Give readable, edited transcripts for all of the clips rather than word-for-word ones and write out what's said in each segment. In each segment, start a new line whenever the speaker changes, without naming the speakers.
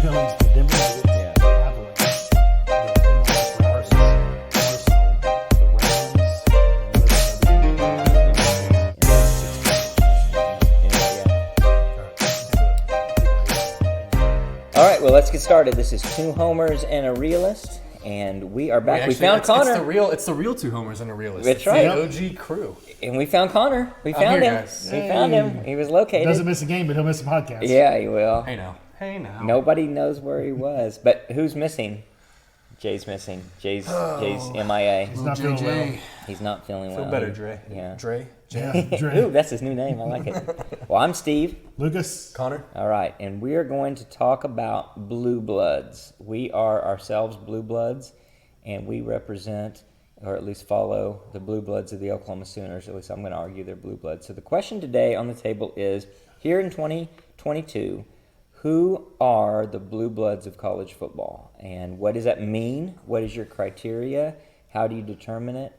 owns the Denver Nuggets,
Yeah.
Avalanche, the Arsenal, the Rams, and
All right, well, let's get started. This is Two Homers and a Realist, and we are back. We found Connor.
It's the real Two Homers and a Realist.
That's
It's
right.
The OG crew.
And we found Connor. We found
here,
him.
guys.
We found him. He was located.
Doesn't miss a game, but he'll miss a podcast.
Yeah, he will.
Hey now.
Nobody knows where he was. But who's missing? Jay's missing. Jay's MIA.
He's not feeling well.
He's not feeling well.
Feel better, Dre.
Yeah.
Dre.
Yeah,
Ooh,
Dre.
that's his new name. I like it. Well, I'm Steve.
Lucas.
Connor.
All right, and we are going to talk about Blue Bloods. We are ourselves Blue Bloods, and we represent, or at least follow, the Blue Bloods of the Oklahoma Sooners. At least I'm going to argue they're Blue Bloods. So the question today on the table is, here in 2022, who are the Blue Bloods of college football? And what does that mean? What is your criteria? How do you determine it?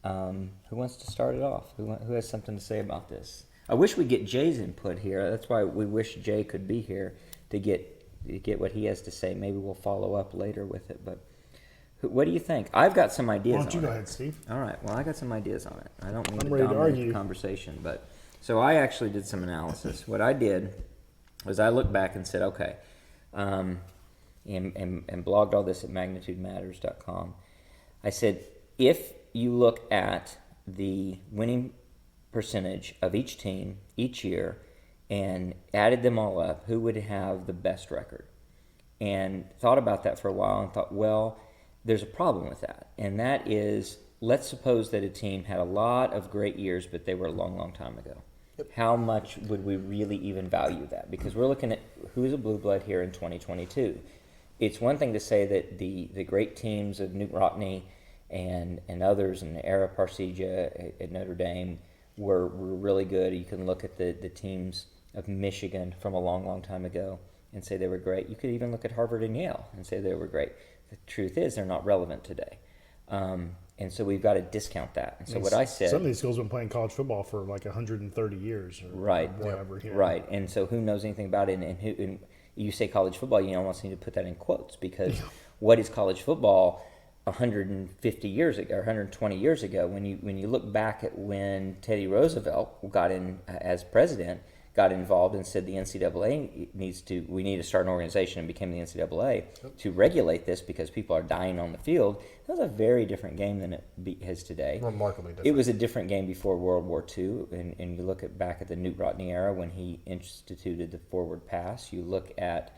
Who wants to start it off? Who has something to say about this? I wish we'd get Jay's input here. That's why we wish Jay could be here to get what he has to say. Maybe we'll follow up later with it. But what do you think? I've got some ideas
Why
on
don't you
it.
go ahead, Steve?
All right. Well, I got some ideas on it. I don't mean
I'm
to
ready to
dominate
argue.
the conversation, but so I actually did some analysis. What I did was I looked back and said, okay, and blogged all this at magnitudematters.com. I said, if you look at the winning percentage of each team each year and added them all up, who would have the best record? And thought about that for a while and thought, well, there's a problem with that. And that is, let's suppose that a team had a lot of great years, but they were a long, long time ago. How much would we really even value that? Because we're looking at who's a blue blood here in 2022. It's one thing to say that the great teams of Newt Rockne and others, and Ara Parseghian at Notre Dame were really good. You can look at the teams of Michigan from a long, long time ago and say they were great. You could even look at Harvard and Yale and say they were great. The truth is they're not relevant today. And so we've got to discount that. And so what I said...
Some of these schools have been playing college football for like 130 years or
Right.
whatever. You know.
Right. And so who knows anything about it? And you say college football, you almost need to put that in quotes, because what is college football 150 years ago or 120 years ago? When you look back at when Teddy Roosevelt got in as president, got involved and said the NCAA we need to start an organization, and became the NCAA to regulate this because people are dying on the field. That was a very different game than it is today.
Remarkably different.
It was a different game before World War II, and you look back at the Newt Rockne era when he instituted the forward pass. You look at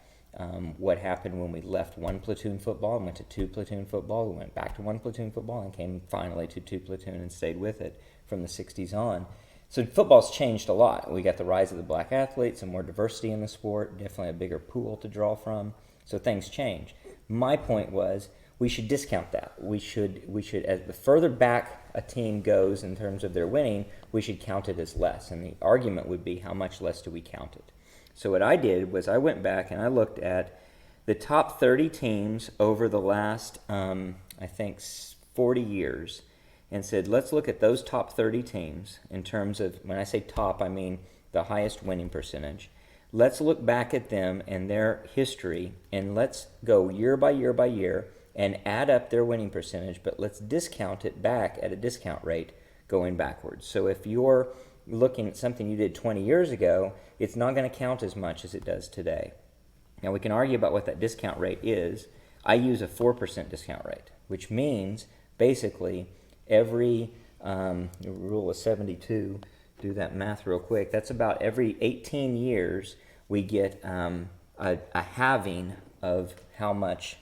what happened when we left one platoon football and went to two platoon football. We went back to one platoon football and came finally to two platoon and stayed with it from the 60s on. So football's changed a lot. We got the rise of the black athletes and more diversity in the sport, definitely a bigger pool to draw from. So things change. My point was we should discount that. We should as the further back a team goes in terms of their winning, we should count it as less. And the argument would be, how much less do we count it? So what I did was I went back and I looked at the top 30 teams over the last, I think, 40 years, and said, let's look at those top 30 teams in terms of, when I say top, I mean the highest winning percentage. Let's look back at them and their history, and let's go year by year by year and add up their winning percentage, but let's discount it back at a discount rate going backwards. So if you're looking at something you did 20 years ago, it's not going to count as much as it does today. Now, we can argue about what that discount rate is. I use a 4% discount rate, which means basically every rule of 72, do that math real quick, that's about every 18 years we get a halving of how much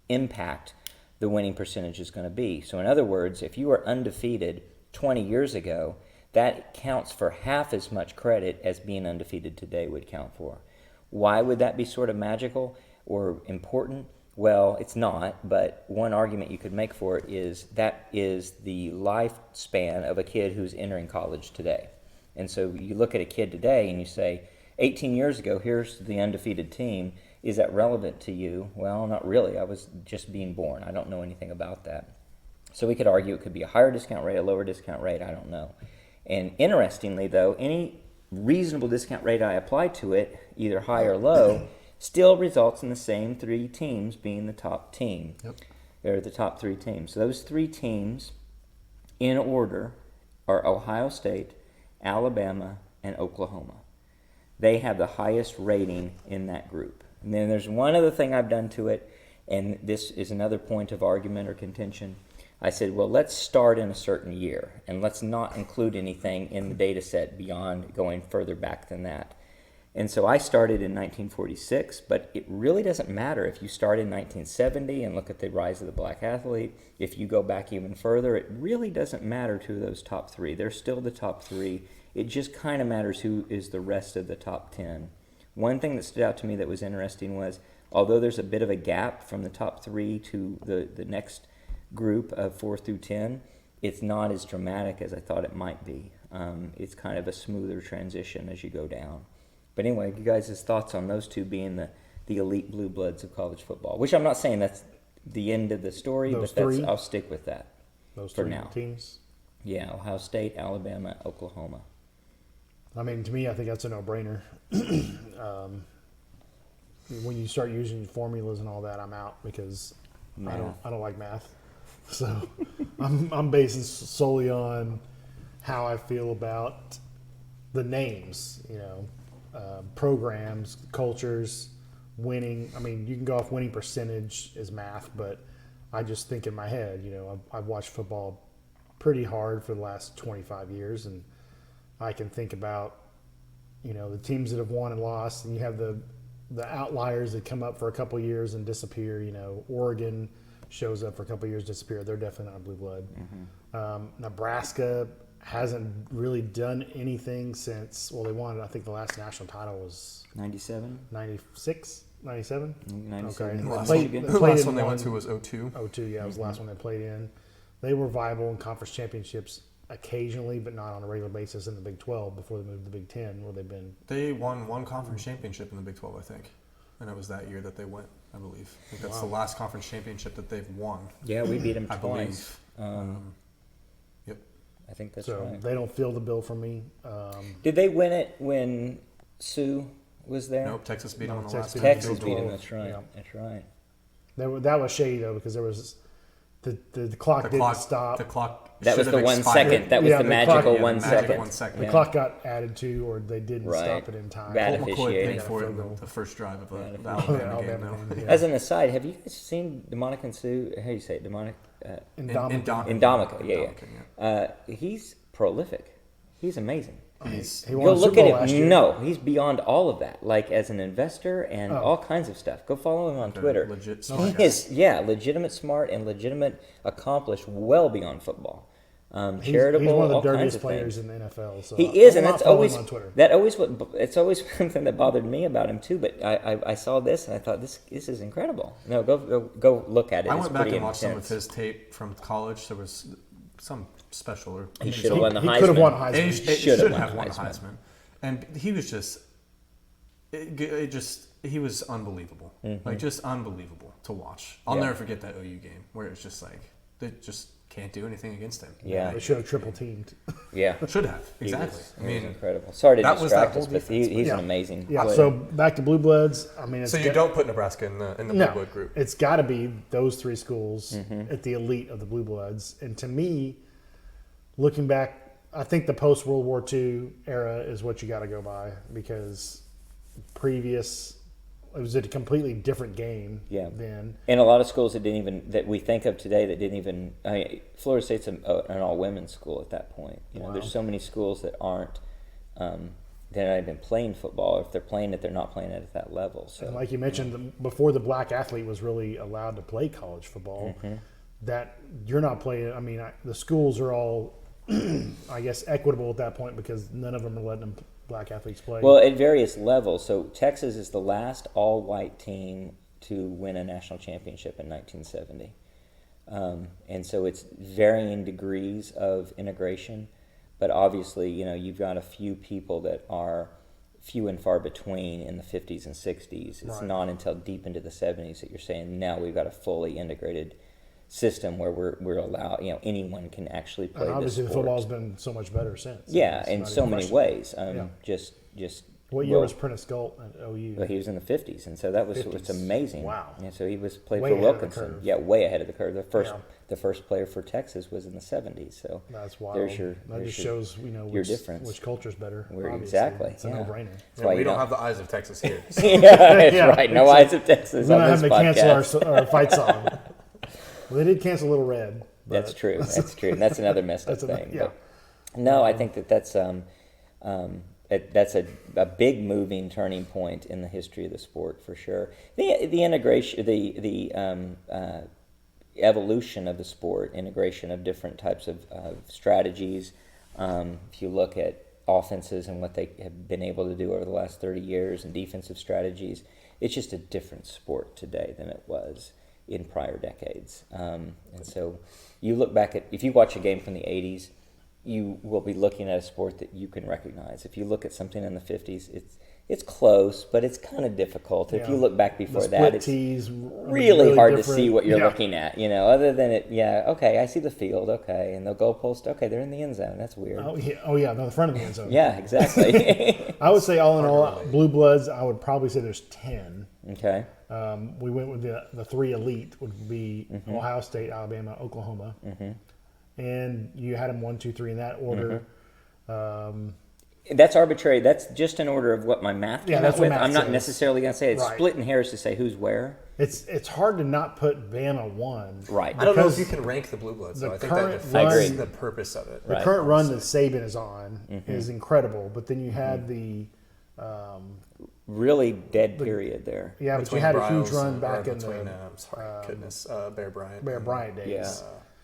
impact the winning percentage is going to be. So in other words, if you were undefeated 20 years ago, that counts for half as much credit as being undefeated today would count for. Why would that be sort of magical or important? Well, it's not, but one argument you could make for it is that is the lifespan of a kid who's entering college today. And so you look at a kid today and you say, 18 years ago, here's the undefeated team. Is that relevant to you? Well, not really. I was just being born. I don't know anything about that. So we could argue it could be a higher discount rate, a lower discount rate. I don't know. And interestingly, though, any reasonable discount rate I apply to it, either high or low, still results in the same 3 teams being the top team.
Yep.
They're the top 3 teams. So those 3 teams, in order, are Ohio State, Alabama, and Oklahoma. They have the highest rating in that group. And then there's one other thing I've done to it, and this is another point of argument or contention. I said, well, let's start in a certain year, and let's not include anything in the data set beyond going further back than that. And so I started in 1946, but it really doesn't matter if you start in 1970 and look at the rise of the black athlete. If you go back even further, it really doesn't matter to those top 3. They're still the top 3. It just kind of matters who is the rest of the top 10. One thing that stood out to me that was interesting was, although there's a bit of a gap from the top 3 to the next group of 4 through 10, it's not as dramatic as I thought it might be. It's kind of a smoother transition as you go down. But anyway, you guys' thoughts on those 2 being the elite blue bloods of college football, which I'm not saying that's the end of the story,
Those
but
three?
I'll stick with that.
Those
For
3
now.
teams.
Yeah, Ohio State, Alabama, Oklahoma.
I mean, to me, I think that's a no-brainer. When you start using formulas and all that, I'm out because
Math.
I don't like math. So I'm basing solely on how I feel about the names, programs, cultures, winning. I mean, you can go off winning percentage as math, but I just think in my head, I've watched football pretty hard for the last 25 years, and I can think about, the teams that have won and lost, and you have the outliers that come up for a couple years and disappear. Oregon shows up for a couple years, disappear. They're definitely not a blue blood. Nebraska hasn't really done anything since, they won, I think the last national title was
97?
96, 97?
97.
The last,
Michigan.
one, the
Played
last
in
one they went
one-
to was 02.
02, yeah, it was the last one they played in. They were viable in conference championships occasionally, but not on a regular basis in the Big 12 before they moved to the Big 10, where they've been.
They won one conference championship in the Big 12, I think. And it was that year that they went, I believe. I think that's the last conference championship that they've won,
Yeah, we beat them
I
twice.
believe. Yep.
I think that's
So
right.
they don't fill the bill for me.
Did they win it when Sue was there?
Nope, Texas beat
No,
them on the
Texas
last
beat
time.
Texas
Big
beat them.
12.
That's right.
Yeah.
That's right.
That was shady though, because there was the clock didn't stop.
The clock.
That was
should
the
have
1
expired.
second. That was
Yeah,
the
the
magical
clock-
Yeah,
1
the magic
second.
1 second.
The
Yeah.
clock got added to, or they didn't
Right.
stop it in time.
Bad
Colt McCoy
officiating.
paid for it in
Field goal.
the first drive of the
Bad
Alabama
officiating.
game.
Alabama
though.
game,
As an aside, have you guys seen Demonic and Sue? How do you say it? Demonic?
Indomitable.
Indomica, yeah.
yeah.
He's prolific. He's amazing.
He
Go
won a
look
Super
at
Bowl
him.
last year.
No, he's beyond all of that. Like as an investor and
Oh.
all kinds of stuff. Go follow him on Twitter.
Legit
He
smart guy.
is, legitimate smart and legitimate accomplished well beyond football. Charitable,
He's one of the
all kinds
dirtiest
of
players
things.
in the NFL. So
He
I
is,
will
and
not
that's
follow him
always
on Twitter.
it's always something that bothered me about him too. But I saw this and I thought this is incredible. No, go look at it.
I
It's
went back
pretty
and watched some of
intense.
his tape from college. There was some special. Or
He should have won the
He
Heisman.
could have won
He
Heisman.
should
should
have
have
won
won
the
the
Heisman.
Heisman, and he was he was unbelievable,
Mm-hmm.
like just unbelievable to watch. I'll
Yeah.
never forget that OU game where it's just like they just can't do anything against him.
Yeah.
They should have triple teamed.
Yeah,
Should have
He
exactly.
was-
I
he was
mean,
incredible. Sorry to
that was that
distract
whole
us, but
defense.
he's
Yeah.
an amazing
Yeah.
player.
So back to Blue Bloods. I mean, it's
so you
got-
don't put Nebraska in the Blue
no,
Blood group.
it's got to be those 3 schools
Mm-hmm.
at the elite of the Blue Bloods. And to me, looking back, I think the post World War II era is what you got to go by, because it was a completely different game.
Yeah.
Then
And a lot of schools that we think of today that didn't even. Florida State's an all women's school at that point.
Wow.
There's so many schools that aren't. They're not even playing football. If they're playing it, they're not playing it at that level. So
And like you mentioned, before the black athlete was really allowed to play college football,
Mm-hmm.
that you're not playing. I mean, the schools are all, I guess, equitable at that point, because none of them are letting black athletes play.
well, at various levels. So Texas is the last all-white team to win a national championship in 1970, and so it's varying degrees of integration. But obviously, you've got a few people that are few and far between in the 50s and 60s. It's
Right.
not until deep into the 70s that you're saying now we've got a fully integrated system where we're allowed, anyone can actually play
and obviously
this
the
sport.
football's been so much better since.
Yeah,
It's
in
not
so
even
many
question.
ways.
Yeah.
Just
What year
Well-
was Prentice Galt at OU?
Well, he was in the 50s, and so that was
50s.
it's amazing.
Wow.
Yeah, so he was played
Way
for
ahead of the
Wilkinson.
curve.
Yeah, way ahead of the curve.
Yeah.
The first player for Texas was in the 70s. So
That's wild.
There's your-
that
there's
just
your-
shows
your difference.
which culture's better.
Where-
obviously.
exactly,
It's a
yeah.
no-brainer.
that's
Yeah,
why
we
you
don't have the eyes of Texas here. So.
yeah, that's
Yeah,
right. No eyes of Texas
We're
on
not
this
having to
podcast.
cancel our fight song. Well, they did cancel Little Red.
That's
but-
true. That's true. And that's another messed up
That's
thing.
yeah.
But no, I think that's a big moving turning point in the history of the sport for sure. The integration, the evolution of the sport, integration of different types of strategies. If you look at offenses and what they have been able to do over the last 30 years and defensive strategies, it's just a different sport today than it was in prior decades. And so you look back at, if you watch a game from the 80s, you will be looking at a sport that you can recognize. If you look at something in the 50s, it's close, but it's kind of difficult. If
Yeah.
you look back before
The
that,
split
it's
tees,
really hard to
different.
see what you're
Yeah.
looking at, other than okay, I see the field, okay, and the goalpost, okay, they're in the end zone. That's weird.
Oh yeah, no, the front of the end zone.
Yeah, exactly.
I would say all in all, Blue Bloods. I would probably say there's 10.
Okay.
We went with the three elite would be
Mm-hmm.
Ohio State, Alabama, Oklahoma, and you had them 1, 2, 3 in that order.
Mm-hmm. That's arbitrary. That's just in order of what my math came
Yeah, that's
out
what
with.
math
I'm not
says.
necessarily going to say it's
Right.
splitting hairs to say who's where.
It's hard to not put Bama 1.
Right.
I don't know if
Because
you can rank the Blue Bloods.
the
So I think that
current
defines
run-
the purpose of it.
The
Right.
current run that Saban is on
Mm-hmm.
is incredible, but then you had the
Really dead period there.
yeah, but you
Between
had a huge
Bryles
run
and-
back
or
in
between,
the
Bear Bryant.
Bear Bryant days.
Yeah.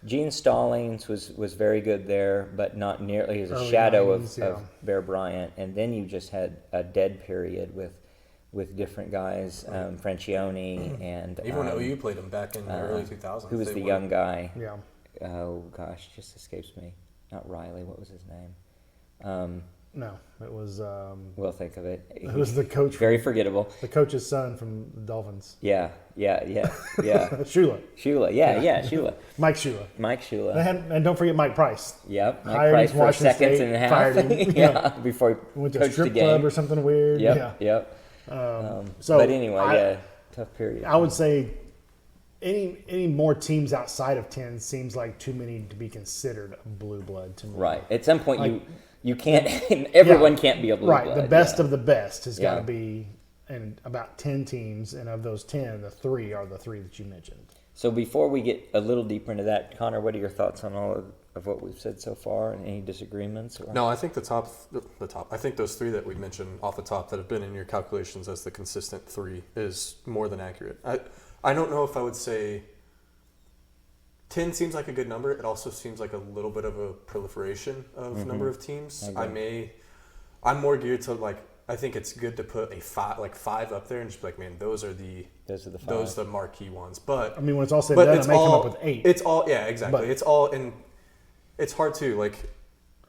Gene Stallings was very good there, but not nearly as a
Early
shadow
90s,
of Bear Bryant. And then you just had a dead period with different guys, Francione and
Even when OU played them back in the early 2000s.
who was
they
the
were-
young guy?
Yeah.
Oh gosh, just escapes me. Not Riley. What was his name?
No, it was
We'll think of it.
it was the coach,
Very forgettable.
the coach's son from the Dolphins,
Yeah.
Shula,
Shula. Yeah. Shula.
Mike Shula.
Mike Shula.
And don't forget Mike Price.
Yep. Mike
Hired
Price
him
for
Washington
seconds
State,
and a half.
fired him.
yeah. Before he
Went to a
coached the
strip
game.
club or something weird.
Yep.
Yeah.
Yep.
So
but anyway,
I-
tough period.
I would say any more teams outside of 10 seems like too many to be considered a blue blood to me.
Right. At some point,
Like-
you can't. Everyone
Yeah.
can't be a blue
Right.
blood.
The best
yeah.
of the best has got
Yeah.
to be in about 10 teams, and of those 10, the 3 are the 3 that you mentioned.
So before we get a little deeper into that, Connor, what are your thoughts on all of what we've said so far, and any disagreements? Or?
No, I think the top. I think those 3 that we mentioned off the top that have been in your calculations as the consistent 3 is more than accurate. I don't know if I would say 10 seems like a good number. It also seems like a little bit of a proliferation of number of teams. I'm more geared to I think it's good to put a 5 up there and just be like, man, those are the
5.
the marquee ones. But
I mean, when it's all said
but
and done,
it's
I may
all,
come up with 8.
It's all, yeah, exactly.
But-
It's all in. It's hard too.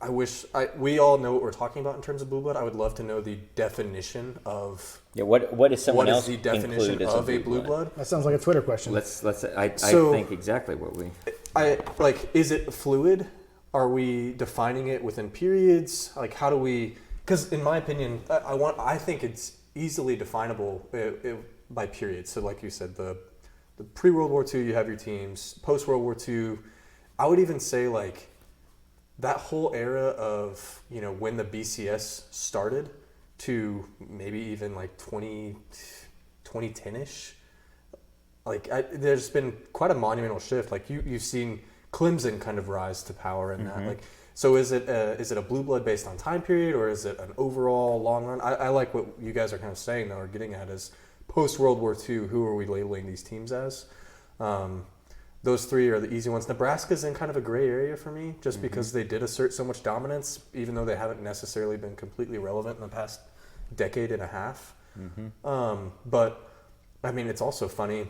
I wish we all know what we're talking about in terms of blue blood. I would love to know the definition of
Yeah. What is someone
what
else
is the definition
include as
of a blue blood.
That sounds like a Twitter question.
Let's. I
So-
think exactly what we.
Is it fluid? Are we defining it within periods? How do we? Because in my opinion, I think it's easily definable by periods. So, like you said, the pre-World War II, you have your teams. Post-World War II, I would even say that whole era of when the BCS started to maybe even 2010ish. There's been quite a monumental shift. You've seen Clemson kind of rise to power in that. So is it a blue blood based on time period, or is it an overall long run? I like what you guys are kind of saying though, or getting at is post World War II. Who are we labeling these teams as? Those 3 are the easy ones. Nebraska's in kind of a gray area for me, just because they did assert so much dominance, even though they haven't necessarily been completely relevant in the past decade and a half. But I mean, it's also funny.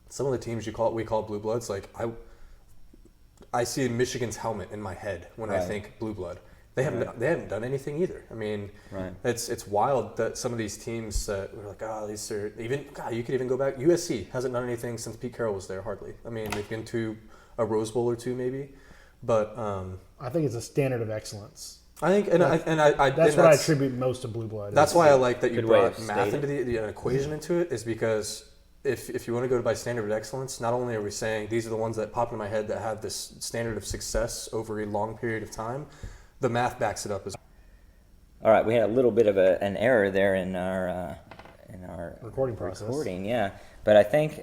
Some of the teams we call blue bloods. I see Michigan's helmet in my head when I think blue blood. They haven't done anything either. I mean, it's wild that some of these teams that we're like, these are even. God, you could even go back. USC hasn't done anything since Pete Carroll was there. Hardly. I mean, they've been to a Rose Bowl or 2 maybe, but
I think it's a standard of excellence.
I think,
That's
and
what I attribute most to blue blood.
That's why I like that you
Good way
brought
of
math
stating.
into the equation into it, is because if you want to go by standard of excellence, not only are we saying these are the ones that pop into my head that have this standard of success over a long period of time, the math backs it up as
All right, we had a little bit of an error there in our
recording process.
recording, yeah. But I think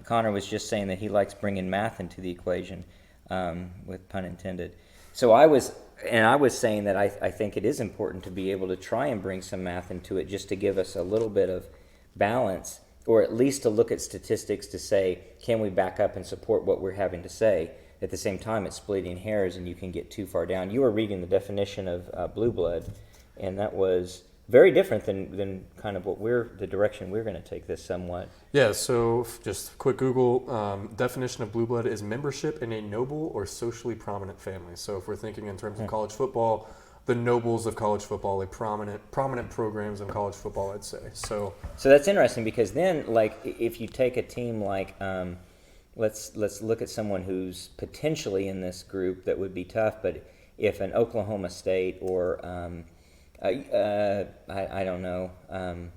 Connor was just saying that he likes bringing math into the equation, with pun intended. So I was saying that I think it is important to be able to try and bring some math into it, just to give us a little bit of balance, or at least to look at statistics to say, can we back up and support what we're having to say? At the same time, it's splitting hairs, and you can get too far down. You were reading the definition of blue blood, and that was very different than kind of the direction we're going to take this somewhat.
Yeah, so just quick Google, definition of blue blood is membership in a noble or socially prominent family. So if we're thinking in terms of college football, the nobles of college football, prominent programs in college football, I'd say. So
that's interesting, because then, like, if you take a team like, let's look at someone who's potentially in this group that would be tough, but if an Oklahoma State or I don't know,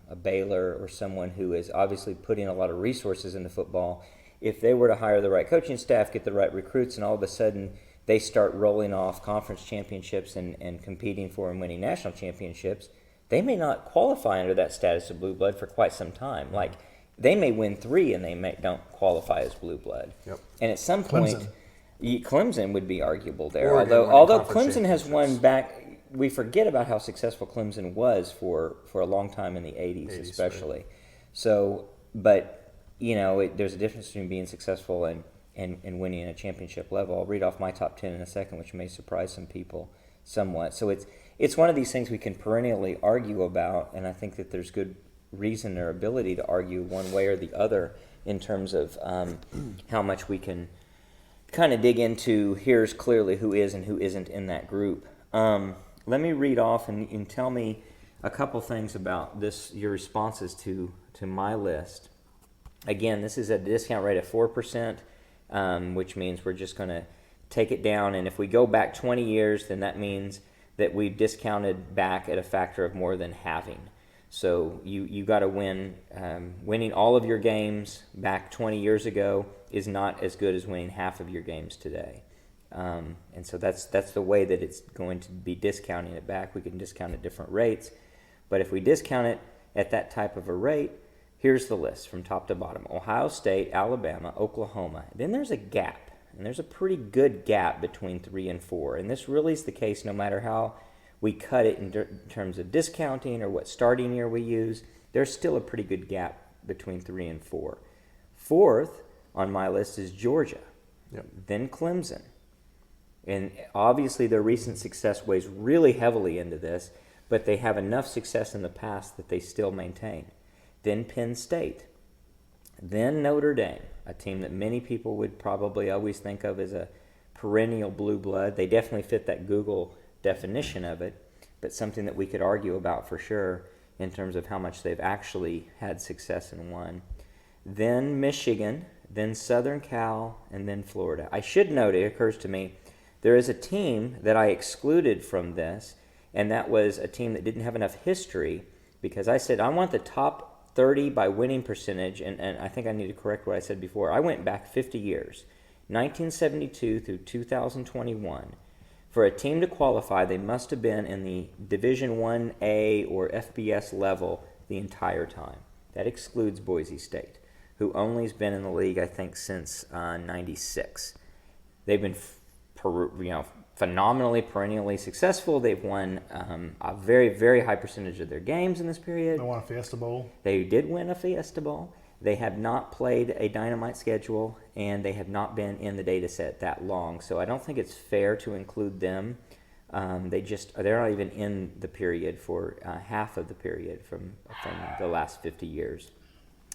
a Baylor or someone who is obviously putting a lot of resources into football, if they were to hire the right coaching staff, get the right recruits, and all of a sudden they start rolling off conference championships and competing for and winning national championships, they may not qualify under that status of blue blood for quite some time. Like, they may win 3 and they don't qualify as blue blood.
Yep.
And at some point, Clemson would be arguable there.
Oregon
Although
winning conference
Clemson has won
championships.
back. We forget about how successful Clemson was for a long time in the 80s, especially.
Right.
So, but, there's a difference between being successful and winning at a championship level. I'll read off my top 10 in a second, which may surprise some people somewhat. So it's one of these things we can perennially argue about, and I think that there's good reason or ability to argue one way or the other in terms of how much we can kind of dig into here's clearly who is and who isn't in that group. Let me read off and tell me a couple things about your responses to my list. Again, this is a discount rate of 4%, which means we're just going to take it down. And if we go back 20 years, then that means that we've discounted back at a factor of more than halving. So you got to win. Winning all of your games back 20 years ago is not as good as winning half of your games today. And so that's the way that it's going to be discounting it back. We can discount at different rates, but if we discount it at that type of a rate, here's the list from top to bottom: Ohio State, Alabama, Oklahoma. Then there's a gap, and there's a pretty good gap between 3 and 4. And this really is the case no matter how we cut it in terms of discounting or what starting year we use. There's still a pretty good gap between 3 and 4. Fourth on my list is Georgia, then Clemson. And obviously their recent success weighs really heavily into this, but they have enough success in the past that they still maintain. Then Penn State. Then Notre Dame, a team that many people would probably always think of as a perennial blue blood. They definitely fit that Google definition of it, but something that we could argue about for sure in terms of how much they've actually had success and won. Then Michigan, then Southern Cal, and then Florida. I should note, it occurs to me, there is a team that I excluded from this, and that was a team that didn't have enough history, because I said I want the top 30 by winning percentage, and I think I need to correct what I said before. I went back 50 years, 1972 through 2021. For a team to qualify, they must have been in the Division 1A or FBS level the entire time. That excludes Boise State, who only has been in the league, I think, since 96. They've been phenomenally, perennially successful. They've won a very, very high percentage of their games in this period.
They won a Fiesta Bowl.
They did win a Fiesta Bowl. They have not played a dynamite schedule, and they have not been in the data set that long. So I don't think it's fair to include them. They're not even in the period for half of the period from the last 50 years.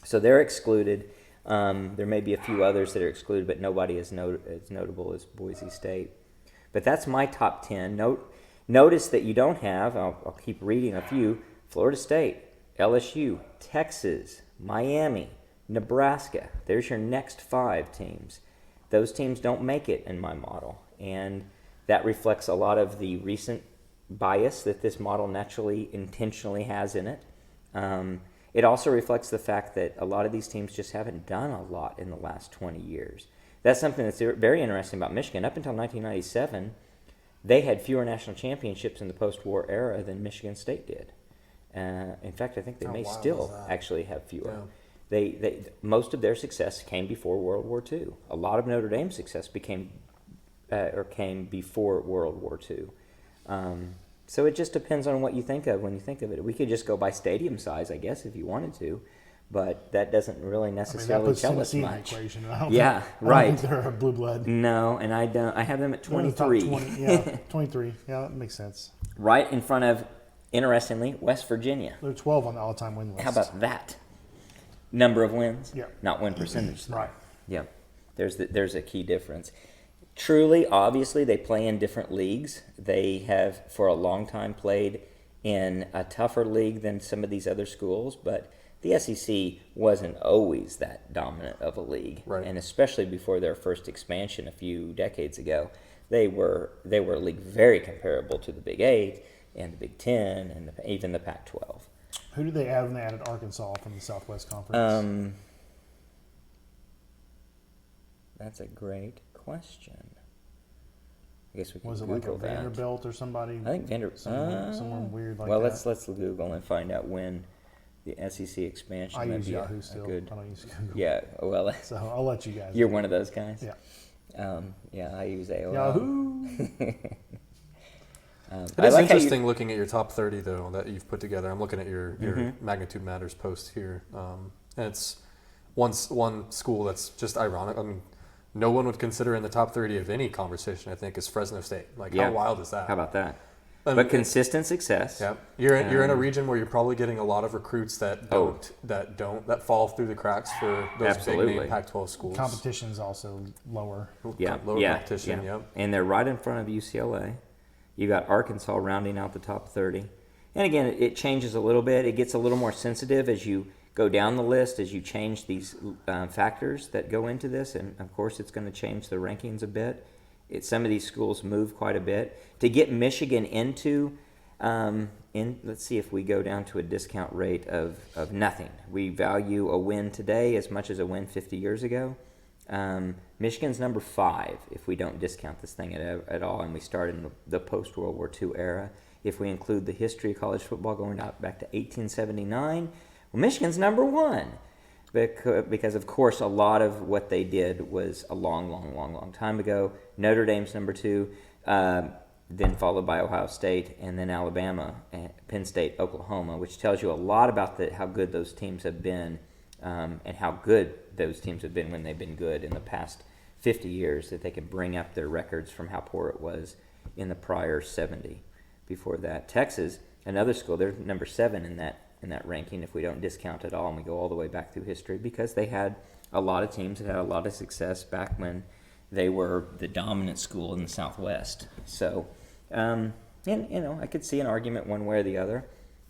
So they're excluded. There may be a few others that are excluded, but nobody as notable as Boise State. But that's my top 10. Notice that you don't have, I'll keep reading a few, Florida State, LSU, Texas, Miami, Nebraska. There's your next 5 teams. Those teams don't make it in my model, and that reflects a lot of the recent bias that this model naturally, intentionally has in it. It also reflects the fact that a lot of these teams just haven't done a lot in the last 20 years. That's something that's very interesting about Michigan. Up until 1997, they had fewer national championships in the post-war era than Michigan State did. In fact, I think they
How
may
wild
still
is that?
actually have fewer.
Yeah.
They most of their success came before World War II. A lot of Notre Dame's success came before World War II. So it just depends on what you think of when you think of it. We could just go by stadium size, I guess, if you wanted to, but that doesn't really
I mean, that
necessarily
puts
tell us
Tennessee in the
much.
equation. I don't
Yeah,
think,
right.
I don't think they're a blue blood.
No, and I don't. I have them at
They're in the top
23,
20, yeah, 23. Yeah, that makes sense.
right in front of, interestingly, West Virginia.
They're 12 on the all-time win list.
How about that? Number of wins,
Yeah.
not win percentage. though.
Right.
Yeah, there's a key difference. Truly, obviously, they play in different leagues. They have, for a long time, played in a tougher league than some of these other schools, but the SEC wasn't always that dominant of a league.
Right.
And especially before their first expansion a few decades ago, they were a league very comparable to the Big 8 and the Big 10 and even the Pac-12.
Who did they add when they added Arkansas from the Southwest Conference?
That's a great question. I guess we can
Was it
Google
like a
that.
Vanderbilt or somebody?
I think Vanderbilt.
Someone weird like
well,
that.
let's Google and find out when the SEC expansion.
I
might
use
be
Yahoo
a
still.
good.
I don't use Google.
Yeah, well,
So I'll let you guys.
you're one of those guys.
Yeah.
Yeah, I use AOL.
Yahoo.
It is interesting looking at your top 30, though, that you've put together. I'm looking at your Magnitude Matters post here. And it's one school that's just ironic. I mean, no one would consider in the top 30 of any conversation, I think, is Fresno State. Like,
Yeah.
how wild is that?
How about that?
I
But
mean,
consistent success.
Yeah, you're in a region where you're probably getting a lot of recruits that fall through the cracks for those
Absolutely.
big name Pac-12 schools.
Competition's also lower.
Yeah,
Lower
yeah,
competition.
yeah.
Yep.
And they're right in front of UCLA. You got Arkansas rounding out the top 30. And again, it changes a little bit. It gets a little more sensitive as you go down the list, as you change these factors that go into this. And of course, it's going to change the rankings a bit. Some of these schools move quite a bit. To get Michigan into, let's see if we go down to a discount rate of nothing. We value a win today as much as a win 50 years ago. Michigan's number 5 if we don't discount this thing at all, and we start in the post-World War II era. If we include the history of college football going back to 1879, well, Michigan's number 1 because, of course, a lot of what they did was a long time ago. Notre Dame's number 2, then followed by Ohio State, and then Alabama, Penn State, Oklahoma, which tells you a lot about how good those teams have been. And how good those teams have been when they've been good in the past 50 years, that they can bring up their records from how poor it was in the prior 70 before that. Texas, another school, they're number 7 in that ranking if we don't discount it all and we go all the way back through history, because they had a lot of teams that had a lot of success back when they were the dominant school in the Southwest. So, and I could see an argument one way or the other,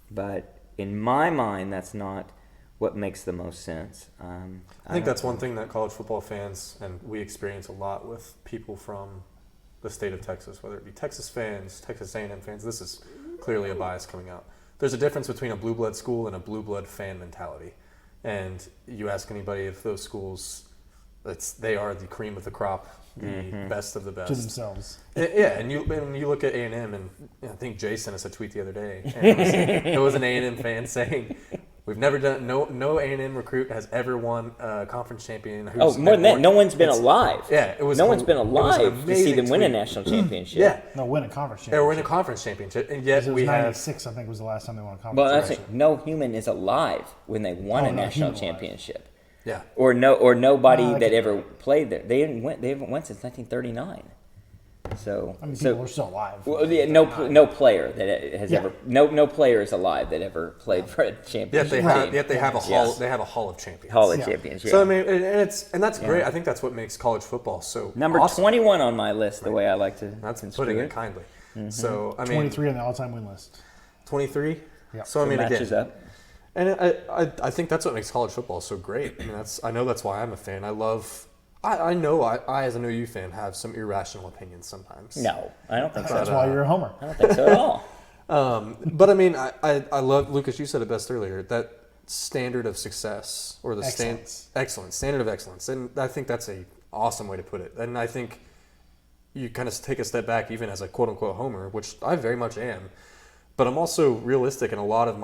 but in my mind, that's not what makes the most sense.
I think that's one thing that college football fans, and we experience a lot with people from the state of Texas, whether it be Texas fans, Texas A&M fans. This is clearly a bias coming out. There's a difference between a blue blood school and a blue blood fan mentality. And you ask anybody if those schools, they are the cream of the crop, the best of the best.
To themselves.
Yeah, and you look at A&M, and I think Jay sent us a tweet the other day, and it was an A&M fan saying, "We've never done no A&M recruit has ever won a conference champion."
More than that, no one's been alive.
Yeah, it was.
No one's been alive to see
amazing
them win a
tweet.
national championship.
Yeah,
No, win a conference
yeah, we're in
championship.
a conference championship, and yet
It was
we have
96, I think, was the last time they won a conference
Well, that's
championship.
it. No human is alive when they won
Oh,
a
no
national
human alive.
championship,
yeah.
or nobody
No, I
that
can-
ever played there. They haven't won since 1939. So,
I mean, people are still alive.
well, yeah, no player that has
Yeah.
ever no player is alive that ever played for a championship.
Yet they have a hall.
Yes.
They have a hall of champions.
Hall of
Yeah.
Champions. Yeah.
So I mean, and that's great. I think that's what makes college football so
Number
awesome.
21 on my list, the way I like to.
That's
construe
putting it
it.
kindly. So I mean,
23 on the all-time win list.
23.
Yeah.
So I mean,
matches
again,
up.
and I think that's what makes college football so great. I mean, I know that's why I'm a fan. I love I know I as an OU fan have some irrational opinions sometimes.
No, I don't think so.
That's why you're a homer.
I don't think so at all.
But I mean, I love, Lucas, you said it best earlier, that standard of success, or the
Excellence.
standard of excellence. And I think that's a awesome way to put it. And I think you kind of take a step back, even as a quote unquote homer, which I very much am. But I'm also realistic in a lot of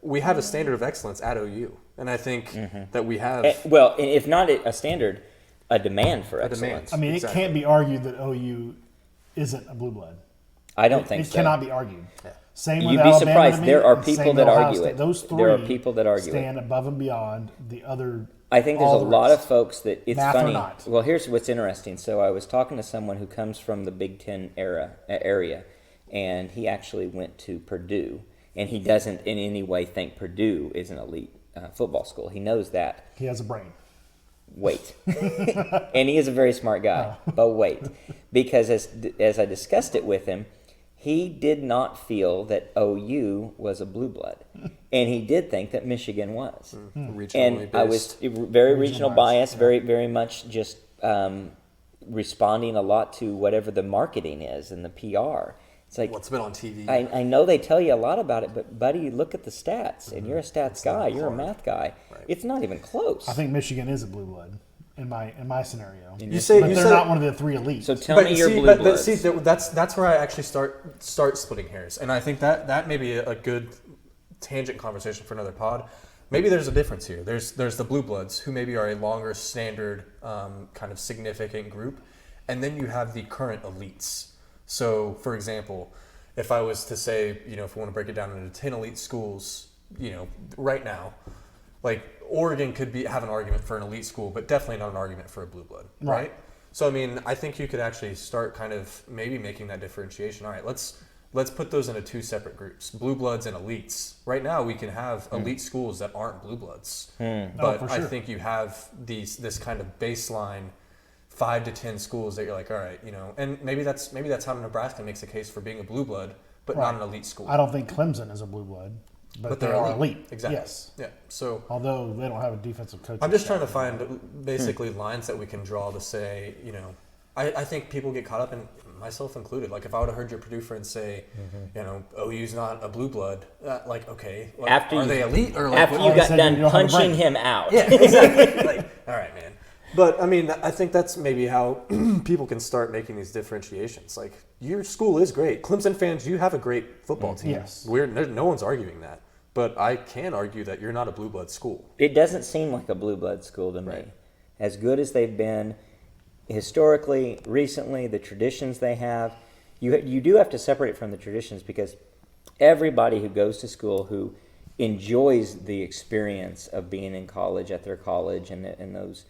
we have a standard of excellence at OU. And I think that we have
Well, if not a standard, a demand for excellence.
I mean,
Exactly.
it can't be argued that OU isn't a blue blood.
I don't think
It
so.
cannot be argued.
Yeah.
Same with
You'd be
Alabama
surprised.
to me,
There are
and
people
same
that
with Ohio
argue
State.
it.
Those three
There are people that argue it.
stand above and beyond the other.
I think there's a
all the
lot
rest.
of folks that it's
Math or
funny.
not.
Well, here's what's interesting. So I was talking to someone who comes from the Big Ten area, and he actually went to Purdue, and he doesn't in any way think Purdue is an elite football school. He knows that.
He has a brain.
Wait, and he is a very smart guy. But wait, because as I discussed it with him, he did not feel that OU was a blue blood, and he did think that Michigan was.
regionally
And
based.
I was very regional
bias,
bias, very much just responding a lot to whatever the marketing is and the PR. It's like,
What's been on TV.
I know they tell you a lot about it, but buddy, look at the stats, and you're a stats guy, you're a math guy.
Right.
It's not even close.
I think Michigan is a blue blood in my scenario.
You say
But
you
they're
say,
not one of the three elites.
So tell me your blue bloods.
see, that's where I actually start splitting hairs, and I think that may be a good tangent conversation for another pod. Maybe there's a difference here. There's the blue bloods, who maybe are a longer standard kind of significant group, and then you have the current elites. So, for example, if I was to say, if we want to break it down into 10 elite schools, right now, like Oregon could have an argument for an elite school, but definitely not an argument for a blue blood, right? So I mean, I think you could actually start kind of maybe making that differentiation. All right, let's put those into two separate groups: blue bloods and elites. Right now, we can have elite schools that aren't blue bloods, but
for
I
sure.
think you have this kind of baseline 5 to 10 schools that you're like, all right, and maybe that's how Nebraska makes a case for being a blue blood, but not an elite school.
I don't think Clemson is a blue blood, but they
they're
are elite.
Exactly.
Yes.
Yeah. So
Although they don't have a defensive coach.
I'm just trying to find basically lines that we can draw to say, I think people get caught up in, myself included. Like if I would have heard your Purdue friend say, OU's not a blue blood, like, okay, like, are they elite or like,
after
what-
you got
said
done
you don't have a
punching
brain.
him out?
yeah, exactly. Like, all right, man. But I mean, I think that's maybe how people can start making these differentiations. Like, your school is great. Clemson fans, you have a great football team.
Yes.
No one's arguing that. But I can argue that you're not a blue blood school.
It doesn't seem like a blue blood school to me.
Right.
As good as they've been historically, recently, the traditions they have, you do have to separate it from the traditions, because everybody who goes to school who enjoys the experience of being in college at their college and those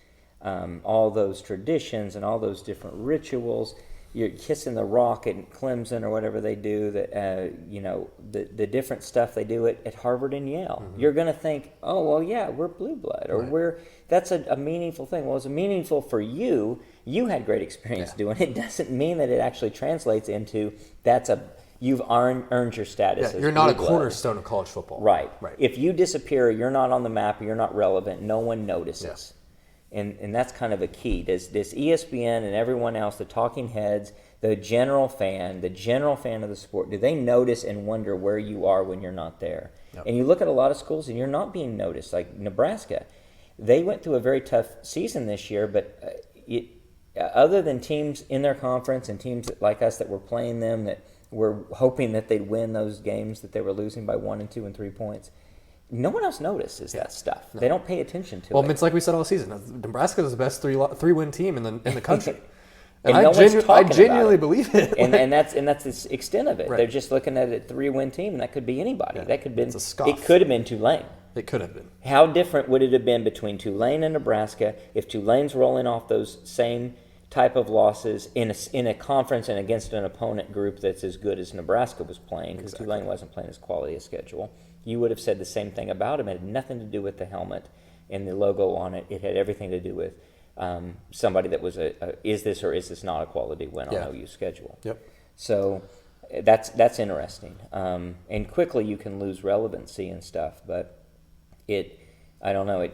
all those traditions and all those different rituals. You're kissing the rock at Clemson or whatever they do. The different stuff they do at Harvard and Yale. You're going to think, oh well, yeah, we're blue blood, or that's a meaningful thing. Well, it's meaningful for you. You had great experience doing it. It doesn't mean that it actually translates into you've earned your status.
Yeah,
as
you're not a
blue blood.
cornerstone of college football.
Right.
Right.
If you disappear, you're not on the map, you're not relevant, no one notices. And that's kind of a key. Does ESPN and everyone else, the talking heads, the general fan of the sport, do they notice and wonder where you are when you're not there? Yep. And you look at a lot of schools and you're not being noticed. Like Nebraska, they went through a very tough season this year, but other than teams in their conference and teams like us that were playing them that were hoping that they'd win those games that they were losing by 1 and 2 and 3 points, no one else notices that stuff. No. They don't pay attention to it.
Well, it's like we said all season. Nebraska is the best three-win team in the country,
and
I genuinely believe it.
and that's the extent of it.
Right.
They're just looking at a 3-win team, and that could be anybody.
Yeah,
that could been.
it's a scoff.
It could have been Tulane.
It could have been.
How different would it have been between Tulane and Nebraska if Tulane's rolling off those same type of losses in a conference and against an opponent group that's as good as Nebraska was playing, because Tulane wasn't playing as quality a schedule? You would have said the same thing about him. It had nothing to do with the helmet and the logo on it. It had everything to do with somebody that was is this or is this not a quality win on OU's schedule.
Yep.
So that's interesting. And quickly you can lose relevancy and stuff, but I don't know.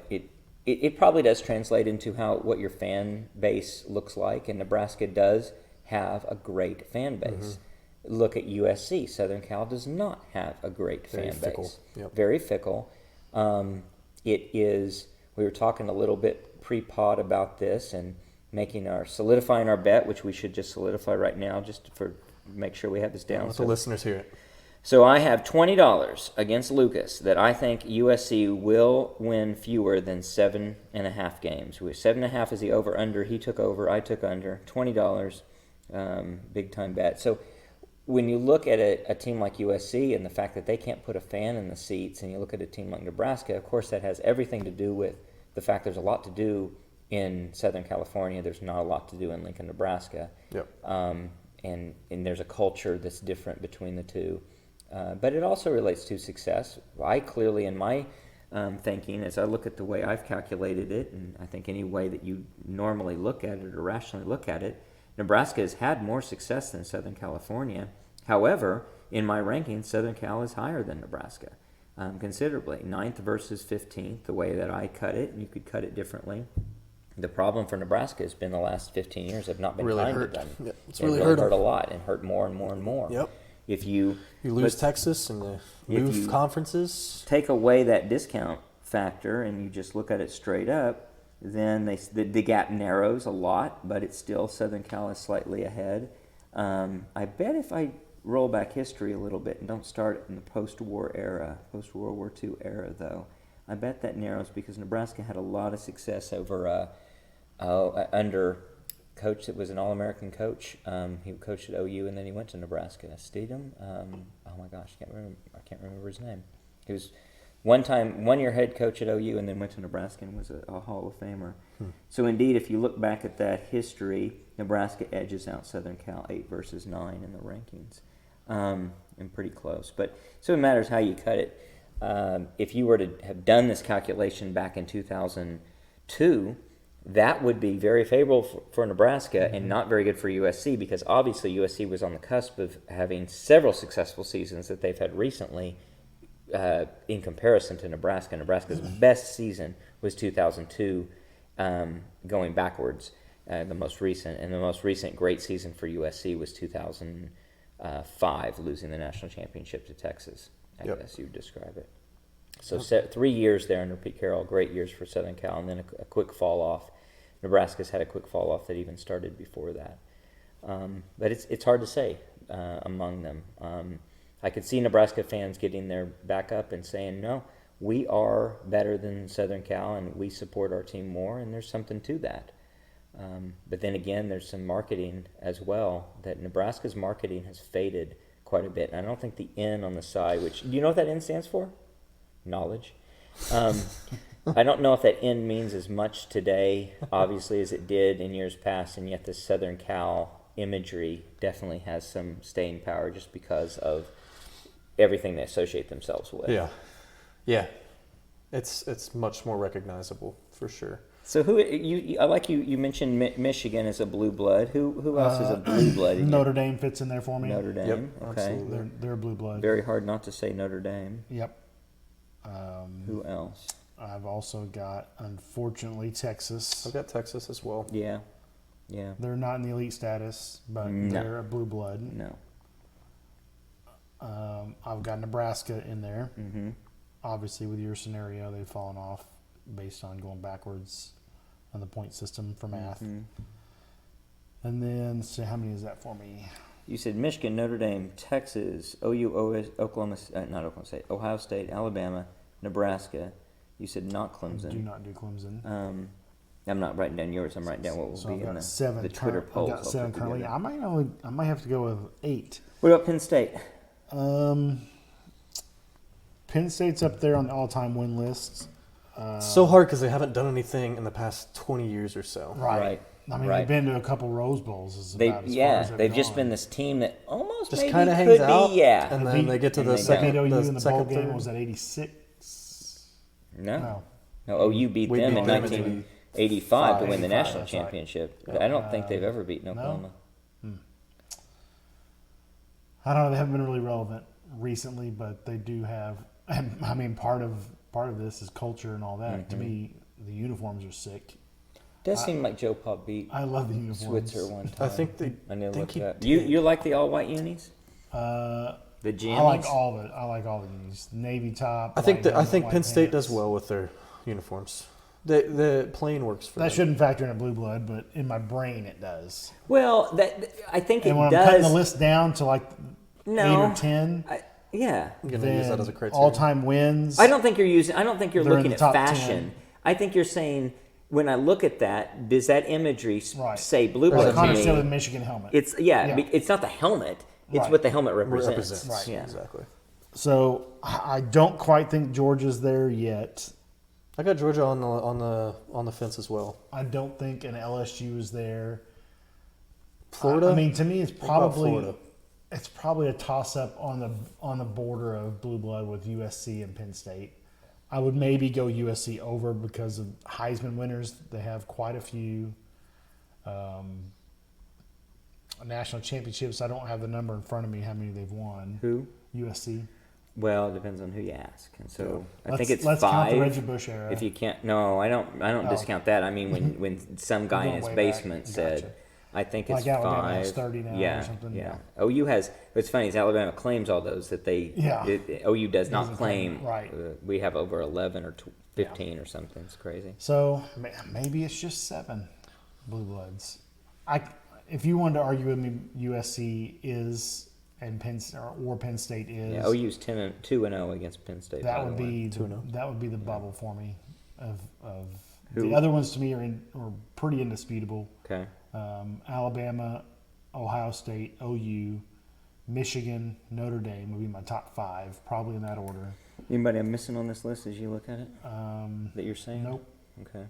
it probably does translate into what your fan base looks like, and Nebraska does have a great fan base. Look at USC. Southern Cal does not have a great
Very
fan
fickle.
base.
Yep.
Very fickle. It is. We were talking a little bit pre-pod about this and solidifying our bet, which we should just solidify right now, just for make sure we have this down.
Let the listeners hear it.
So I have $20 against Lucas that I think USC will win fewer than 7.5 games. 7.5 is the over/under. He took over. I took under. $20, big time bet. So when you look at a team like USC and the fact that they can't put a fan in the seats, and you look at a team like Nebraska, of course that has everything to do with the fact there's a lot to do in Southern California. There's not a lot to do in Lincoln, Nebraska.
Yep.
And there's a culture that's different between the two. But it also relates to success. I clearly, in my thinking, as I look at the way I've calculated it, and I think any way that you normally look at it or rationally look at it, Nebraska has had more success than Southern California. However, in my rankings, Southern Cal is higher than Nebraska considerably. 9th versus 15th, the way that I cut it, and you could cut it differently. The problem for Nebraska has been the last 15 years have not been
Really
kind
hurt.
to them.
Yep. It's
It
really
hurt
hurt
a lot and hurt more and more and more.
Yep.
If you
lose Texas and you move
you-
conferences.
take away that discount factor and you just look at it straight up, then the gap narrows a lot, but it's still Southern Cal is slightly ahead. I bet if I roll back history a little bit and don't start in the post-war era, post-World War II era, though, I bet that narrows because Nebraska had a lot of success over under coach that was an All-American coach. He coached at OU and then he went to Nebraska. Steedham. Oh my gosh, I can't remember his name. He was one-year head coach at OU and then went to Nebraska and was a Hall of Famer. So indeed, if you look back at that history, Nebraska edges out Southern Cal 8 versus 9 in the rankings, and pretty close. But so it matters how you cut it. If you were to have done this calculation back in 2002, that would be very favorable for Nebraska and not very good for USC, because obviously USC was on the cusp of having several successful seasons that they've had recently in comparison to Nebraska. Nebraska's best season was 2002, going backwards, the most recent great season for USC was 2005, losing the national championship to Texas, I guess you would describe it. So 3 years there under Pete Carroll, great years for Southern Cal, and then a quick fall off. Nebraska's had a quick fall off that even started before that. But it's hard to say among them. I could see Nebraska fans getting their back up and saying, no, we are better than Southern Cal and we support our team more, and there's something to that. But then again, there's some marketing as well, that Nebraska's marketing has faded quite a bit. And I don't think the N on the side, which, do you know what that N stands for? Knowledge. I don't know if that N means as much today, obviously, as it did in years past, and yet the Southern Cal imagery definitely has some staying power just because of everything they associate themselves with.
Yeah. It's much more recognizable for sure.
So I like you mentioned Michigan as a blue blood. Who else is a blue blood?
Notre Dame fits in there for me.
Notre Dame.
Yep,
Okay.
absolutely.
They're a blue blood.
Very hard not to say Notre Dame.
Yep.
Who else?
I've also got, unfortunately, Texas.
I've got Texas as well.
Yeah.
They're not in the elite status, but
No.
they're a blue blood.
No.
I've got Nebraska in there.
Mm-hmm.
Obviously, with your scenario, they've fallen off based on going backwards on the point system for math.
Mm-hmm.
And then, so how many is that for me?
You said Michigan, Notre Dame, Texas, OU, Oklahoma, not Oklahoma State, Ohio State, Alabama, Nebraska. You said not Clemson.
Do not do Clemson.
I'm not writing down yours. I'm writing down what will
So
be
I've
in
got
the
seven.
Twitter
I've
polls.
got
I'll
7
put
currently.
together.
I might have to go with 8.
What about Penn State?
Penn State's up there on the all-time win list.
So hard because they haven't done anything in the past 20 years or so.
Right.
I mean,
Right.
they've been to a couple Rose Bowls. Is
They've
about as far as
they've just
gone.
been this team that almost
Just
maybe
kind of
could
hangs out,
be,
and then
Beat-
they get to
and
the
they
second,
Beat OU in the bowl
second,
game
third.
was at 86.
No, OU beat
We
them
beat
in
them in
1985 to win the
85,
national
that's right.
championship. I don't think they've ever beaten
no.
Oklahoma.
I don't know. They haven't been really relevant recently, but they do have. I mean, part of this is culture and all that. To me, the uniforms are sick.
Does seem like Joe Pop beat
I love the uniforms.
Switzer one time.
I think they.
I know
think
what
he
that.
did.
You like the all white unis?
Uh,
The jammies?
I like all of it. I like all the unis. Navy top.
I think
white
that I
helmet,
think
white
Penn State does
pants.
well with their uniforms. The plain works for
That
them.
shouldn't factor in a blue blood, but in my brain it does.
Well, that I think
And
it
when I'm
does.
cutting the list down to like
No.
8 or 10,
Yeah.
I'm gonna use that
then
as a criteria.
all-time wins.
I don't think you're using. I don't think you're
They're in
looking
the
at
top
fashion.
10.
I think you're saying when I look at that, does that imagery
Right.
say blue
There's a
blood
Connor
to
Stillman
me?
Michigan helmet.
It's
Yeah.
It's not the helmet. It's
Right.
what the helmet represents.
represents.
Right.
Yeah.
Exactly.
So I don't quite think Georgia's there yet.
I got Georgia on the fence as well.
I don't think an LSU is there.
Florida.
I mean, to me, it's
What about
probably
Florida?
a toss up on the border of blue blood with USC and Penn State. I would maybe go USC over because of Heisman winners. They have quite a few national championships. I don't have the number in front of me how many they've won.
Who?
USC.
Well, it depends on who you ask. And so I think it's
let's
5.
count the Reggie Bush era.
If you can't, no, I don't
Oh.
discount that. I mean, when some guy in
Going
his
way
basement
back.
said,
Gotcha.
I think
Like
it's
Alabama has
5.
30 now or
yeah,
something.
yeah. OU has. What's funny is Alabama claims all those that they.
Yeah.
OU does not
Doesn't
claim.
claim, right.
We have over 11 or 15 or something. It's crazy.
So maybe it's just 7 blue bloods. If you wanted to argue with me, USC is and Penn State is.
Yeah, OU's 2-0 against Penn State.
That
by
would
the way.
be
2-0.
that would be the bubble for me. Of
Who-
the other ones to me are pretty indisputable.
Okay.
Alabama, Ohio State, OU, Michigan, Notre Dame would be my top 5, probably in that order.
Anybody I'm missing on this list as you look at it that you're saying?
Nope,
Okay.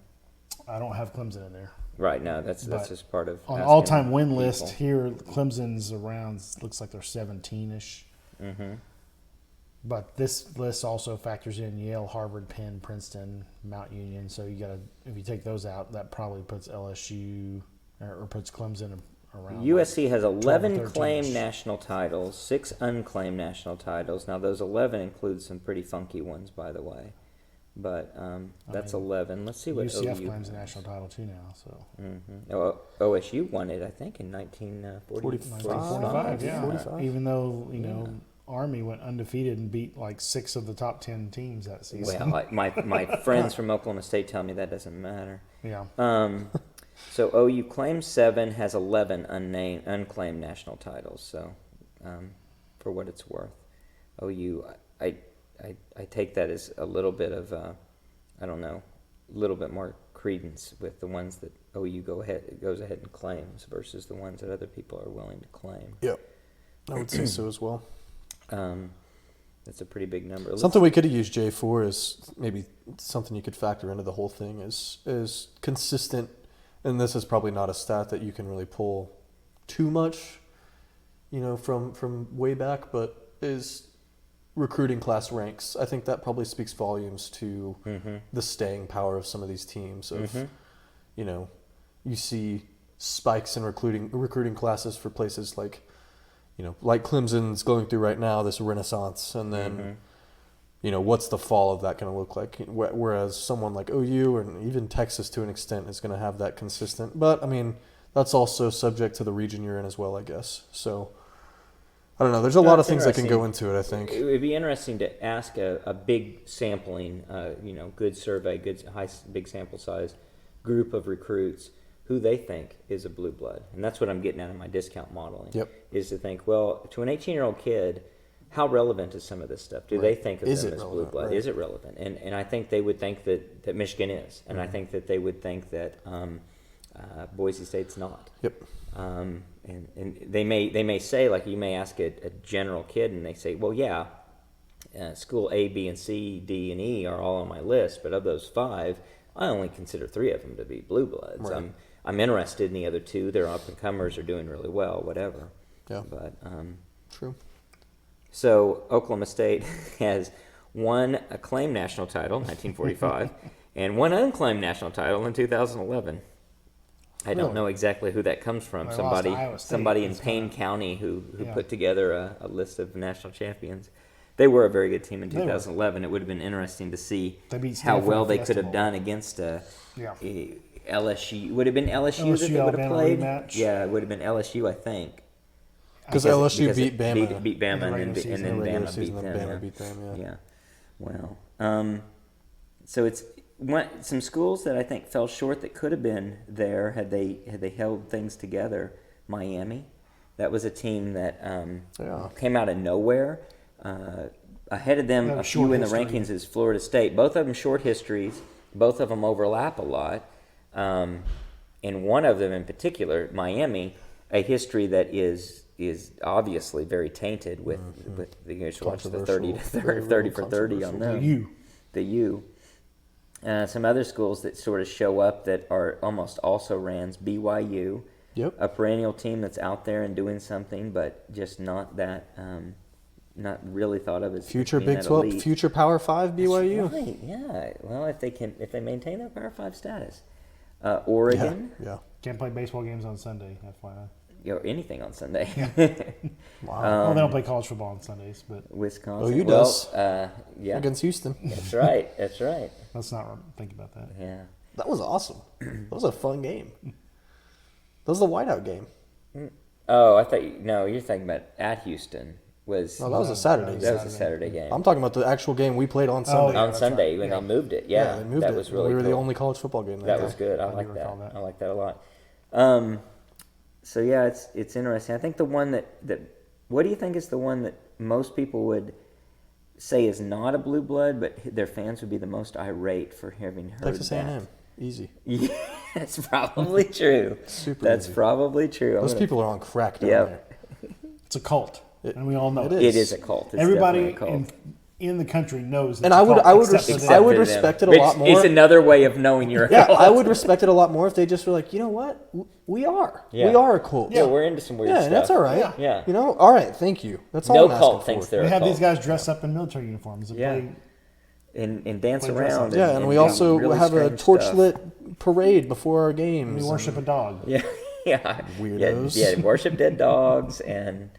I don't have Clemson in there.
Right. No, that's
But
just part of
On the
asking
all-time win
people.
list here, Clemson's around. Looks like they're 17ish.
Mm-hmm.
But this list also factors in Yale, Harvard, Penn, Princeton, Mount Union. So you got to, if you take those out, that probably puts LSU or puts Clemson around.
USC has 11
13-ish.
claimed national titles, 6 unclaimed national titles. Now, those 11 include some pretty funky ones, by the way. But that's 11. Let's see what
UCF
OU
claims a
has.
national title too now. So
OSU won it, I think, in 1945.
1945, yeah.
45.
Even though Army went undefeated and beat like 6 of the top 10 teams that season.
Well, my friends from Oklahoma State tell me that doesn't matter.
Yeah.
So OU claims 7, has 11 unclaimed national titles. So, for what it's worth, OU, I take that as a little bit of, I don't know, a little bit more credence with the ones that OU goes ahead and claims versus the ones that other people are willing to claim.
Yep. I would say so as well.
That's a pretty big number.
Something we could have used Jay for is maybe something you could factor into the whole thing is consistent, and this is probably not a stat that you can really pull too much, from way back, but is recruiting class ranks. I think that probably speaks volumes to the staying power of some of these teams. You see spikes in recruiting classes for places like Clemson's going through right now, this renaissance, and then, what's the fall of that going to look like? Whereas someone like OU and even Texas to an extent is going to have that consistent. But, I mean, that's also subject to the region you're in as well, I guess. So, I don't know. There's a lot of things that can go into it, I think.
It would be interesting to ask a big sampling, good survey, big sample size group of recruits who they think is a blue blood. And that's what I'm getting out of my discount modeling.
Yep.
Is to think, well, to an 18-year-old kid, how relevant is some of this stuff? Do they think of
Is
them
it
as blue
relevant?
blood?
Right.
Is it relevant? And I think they would think that Michigan is. And I think that they would think that Boise State's not.
Yep.
And they may say, like, you may ask a general kid and they say, well, yeah, school A, B, and C, D, and E are all on my list, but of those 5, I only consider 3 of them to be blue bloods.
Right.
I'm interested in the other 2. They're up and comers, are doing really well, whatever.
Yeah.
But
True.
so Oklahoma State has 1 acclaimed national title, 1945, and 1 unclaimed national title in 2011. I don't
Really?
know exactly who that comes from.
They lost to
Somebody
Iowa State.
somebody in
That's
Payne
kinda-
County who
Yeah.
put together a list of national champions. They were a very good team in
They were.
2011. It would have been interesting to see
They beat
how
Stanford
well
in
they
Fiesta
could have
Bowl.
done against
Yeah.
LSU. Would have been LSU that
LSU,
they would have
Alabama
played.
rematch.
Yeah, it would have been LSU, I think.
Because
guess-
LSU beat
it
Bama.
Beat
In
Bama
the
and
regular
then,
season.
and
in
then
the regular
Bama
season,
beat
then
them.
Bama
Yeah.
beat them, yeah.
Well, so it's some schools that I think fell short that could have been there had they held things together. Miami, that was a team that came out of nowhere. Ahead of them,
They have
a
a short
few in the
history.
rankings is Florida State. Both of them short histories. Both of them overlap a lot. And one of them in particular, Miami, a history that is obviously very tainted with the you should watch the 30 for 30 on them. The U. Some other schools that sort of show up that are almost also rans. BYU,
Yep.
a perennial team that's out there and doing something, but just not that, not really thought of as
Future
being
Big
that
12,
elite.
future Power 5 BYU.
That's right. Yeah. Well, if they maintain their Power 5 status, Oregon,
Yeah.
Can't play baseball games on Sunday, FYI.
or anything on Sunday.
Wow.
Well, they don't play college football on Sundays, but
Wisconsin.
OU
well,
does.
Yeah.
Against Houston.
That's right. That's right.
let's not think about that.
Yeah.
That was awesome. That was a fun game. That was the whiteout game.
Oh, I thought you're thinking about at Houston was.
No, that was a Saturday
That
game.
was a Saturday game.
I'm talking about the actual game we played on Sunday.
yeah.
On
that's
Sunday
right.
when
Yeah.
they moved it. Yeah,
they moved
that
it.
was really
We were
cool.
the only college football game
That
day.
was good. I
do
like that.
recall that.
I like that a lot. So yeah, it's interesting. I think the one that what do you think is the one that most people would say is not a blue blood, but their fans would be the most irate for having heard
Texas
that?
A&M. Easy.
Yeah, that's probably true.
Super
That's
easy.
probably true. I'm
Those
gonna-
people are on crack down
Yeah.
there.
It's a cult, and we all know
it
it.
is.
It is a cult. It's
Everybody
definitely a cult.
in the country knows. It's
And
a
I would-
cult,
I would
except for
res-
them.
I would
for them.
respect it a
Which
lot more.
It's another way of knowing you're a
Yeah,
cult.
I would respect it a lot more if they just were like, you know what? We are.
Yeah.
We are a cult.
Yeah, we're into some weird
Yeah,
stuff.
and that's all right.
Yeah.
You know, all right, thank you. That's all
No
I'm
cult
asking
thinks
for.
they're
We
a
have
cult.
these guys dressed up in military uniforms and
Yeah.
play.
and dance
Play dress
around.
up.
Yeah, and we also
really
have a
strange
torch
stuff.
lit parade before our games.
We worship a dog.
Yeah, yeah.
Weirdos.
Yeah, worship dead dogs and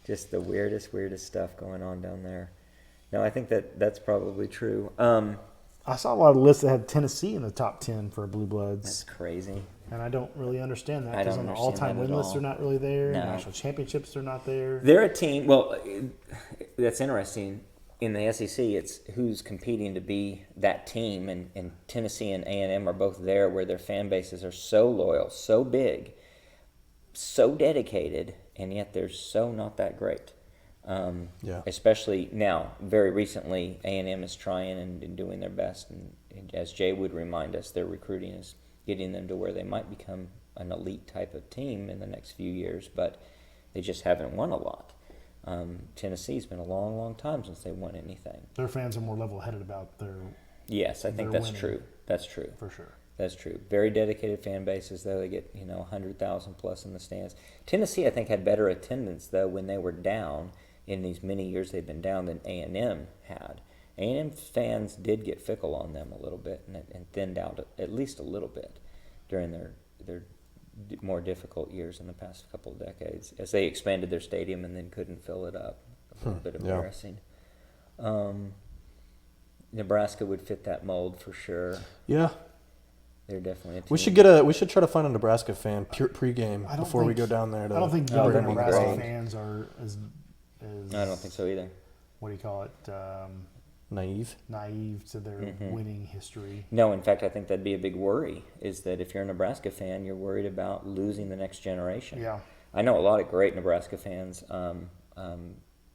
just the weirdest stuff going on down there. No, I think that's probably true.
I saw a lot of lists that had Tennessee in the top 10 for Blue Bloods,
That's crazy.
and I don't really understand that
I
because
don't
on the
understand
all-time
that at
win lists
all.
they're not really there.
No.
National championships they're not there.
They're a team. Well, that's interesting. In the SEC, it's who's competing to be that team, and Tennessee and A&M are both there, where their fan bases are so loyal, so big, so dedicated, and yet they're so not that great.
Yeah.
Especially now, very recently, A&M is trying and doing their best, and as Jay would remind us, their recruiting is getting them to where they might become an elite type of team in the next few years, but they just haven't won a lot. Tennessee's been a long, long time since they won anything.
Their fans are more level-headed about their,
Yes, I think
They're
that's
winning.
true. That's true.
for sure.
That's true. Very dedicated fan bases, though. They get 100,000 plus in the stands. Tennessee, I think, had better attendance though when they were down in these many years they've been down than A&M had. A&M fans did get fickle on them a little bit and thinned out at least a little bit during their more difficult years in the past couple of decades as they expanded their stadium and then couldn't fill it up. A little bit
yeah.
embarrassing. Nebraska would fit that mold for sure.
Yeah.
They're definitely a team.
We should try to find a Nebraska fan pregame
I don't
before we
think-
go down there. To
I don't think
Oh,
younger
that'd be
Nebraska
great.
fans are as
I don't think so either.
what do you call it,
naive.
naive to their
Mm-hmm.
winning history.
No, in fact, I think that'd be a big worry, is that if you're a Nebraska fan, you're worried about losing the next generation.
Yeah.
I know a lot of great Nebraska fans, a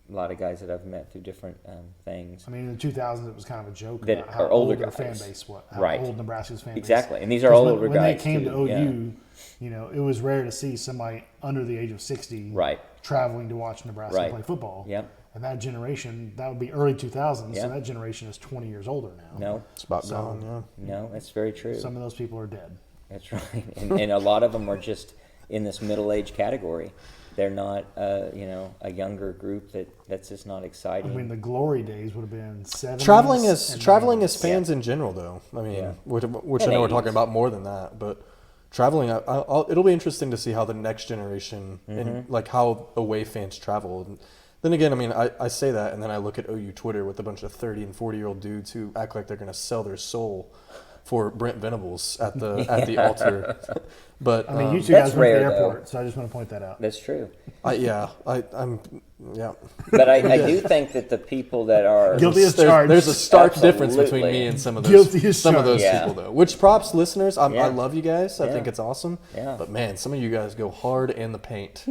lot of guys that I've met through different things.
I mean, in the 2000s, it was kind of a joke
That
about how
are older
old their
guys.
fan base was, how
Right.
old Nebraska's fan base.
Exactly, and these are
'Cause
all older
when
guys
they came
too.
to OU,
yeah.
it was rare to see somebody under the age of 60
Right.
traveling to watch Nebraska
Right.
play football.
Yep.
And that generation, that would be early 2000s,
Yeah.
so that generation is 20 years older now.
No,
It's about
So-
gone. Yeah.
no, that's very true.
Some of those people are dead.
That's right, and a lot of them are just in this middle-age category. They're not, a younger group that's just not
I
exciting.
mean, the glory days would have been 70s.
Traveling
and
as
90s.
fans in general, though. I mean,
Yeah.
which
And
I know we're
80s.
talking about more than that, but traveling, it'll be interesting to see how the next generation and like how away fans travel. And Then again, I mean, I say that, and then I look at OU Twitter with a bunch of 30 and 40-year-old dudes who act like they're going to sell their soul for Brent Venables at the altar. But
I mean, you two
That's
guys went to
rare,
the
though.
airport, so I just want to point that out.
That's true.
I'm
But I do think that the people that are
Guilty as
There's,
charged.
there's a stark difference between
Absolutely.
me and some of
Guilty
those
as
some of those
charged.
people though. Which props, listeners. I
Yeah.
love you guys. I
Yeah.
think it's awesome.
Yeah.
But man, some of you guys go hard in the paint.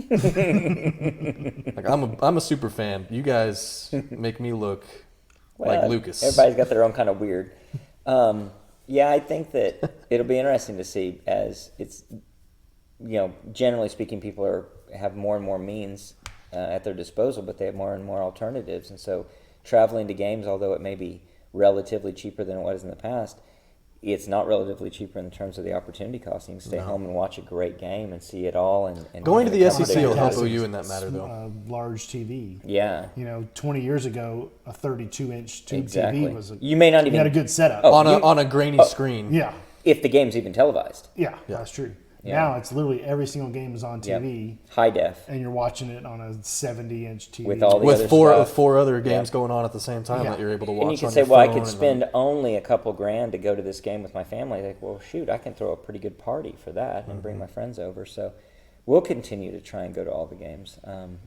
Like I'm a super fan. You guys make me look like
Well,
Lucas.
Everybody's got their own kind of weird. Yeah, I think that it'll be interesting to see as it's, generally speaking, people have more and more means at their disposal, but they have more and more alternatives. And so traveling to games, although it may be relatively cheaper than it was in the past, it's not relatively cheaper in terms of the opportunity cost. You can stay home and watch a great game and see it all. And
Going to the SEC will help
Fantastic.
OU in that matter though.
Large TV.
Yeah,
20 years ago, a 32-inch tube
exactly.
TV was
You may not
you
even
had a good setup.
Oh,
On a grainy screen.
Yeah,
if the game's even televised.
yeah, that's true.
Yeah.
Now it's literally every single game is on
Yep.
TV,
High def
and you're watching it on a 70-inch TV.
with all the
With
other
four
stuff.
other games
Yeah.
going on at the same time
Yeah.
that you're able to watch.
And you can
on
say,
your
well, I
phone
could
and
spend only a couple grand to go to this game with my family. Like, well, shoot, I can throw a pretty good party for that and bring my friends over. So we'll continue to try and go to all the games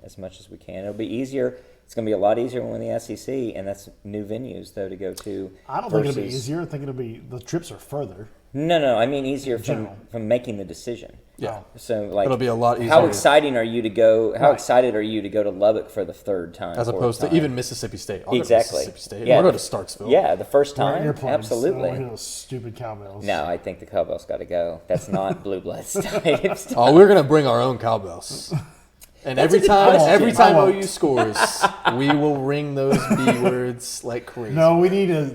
as much as we can. It'll be easier. It's going to be a lot easier when we're in the SEC, and that's new venues, though, to go to.
I don't think it'll be
versus-
easier. I think it'll be the trips are further.
No, I mean easier from
General.
making the decision.
Yeah.
So, like,
It'll be a lot
How
easier.
exciting are you to go? How
Right.
excited are you to go to Lubbock for the third time?
as
fourth
opposed to
time?
even Mississippi State. I'll go to
Exactly.
Mississippi State.
Yeah.
I'll go to Starksville.
Yeah, the first
Wear
time,
earplugs. I don't
absolutely.
want to hear those stupid cowbells.
No, I think the Cowbell's got to go. That's not Blue Bloods type stuff.
Oh, we're gonna bring our own cowbells. And
That's a
every
good
time,
question.
every time
I won't.
OU scores, we will ring those B words like crazy.
No, we need a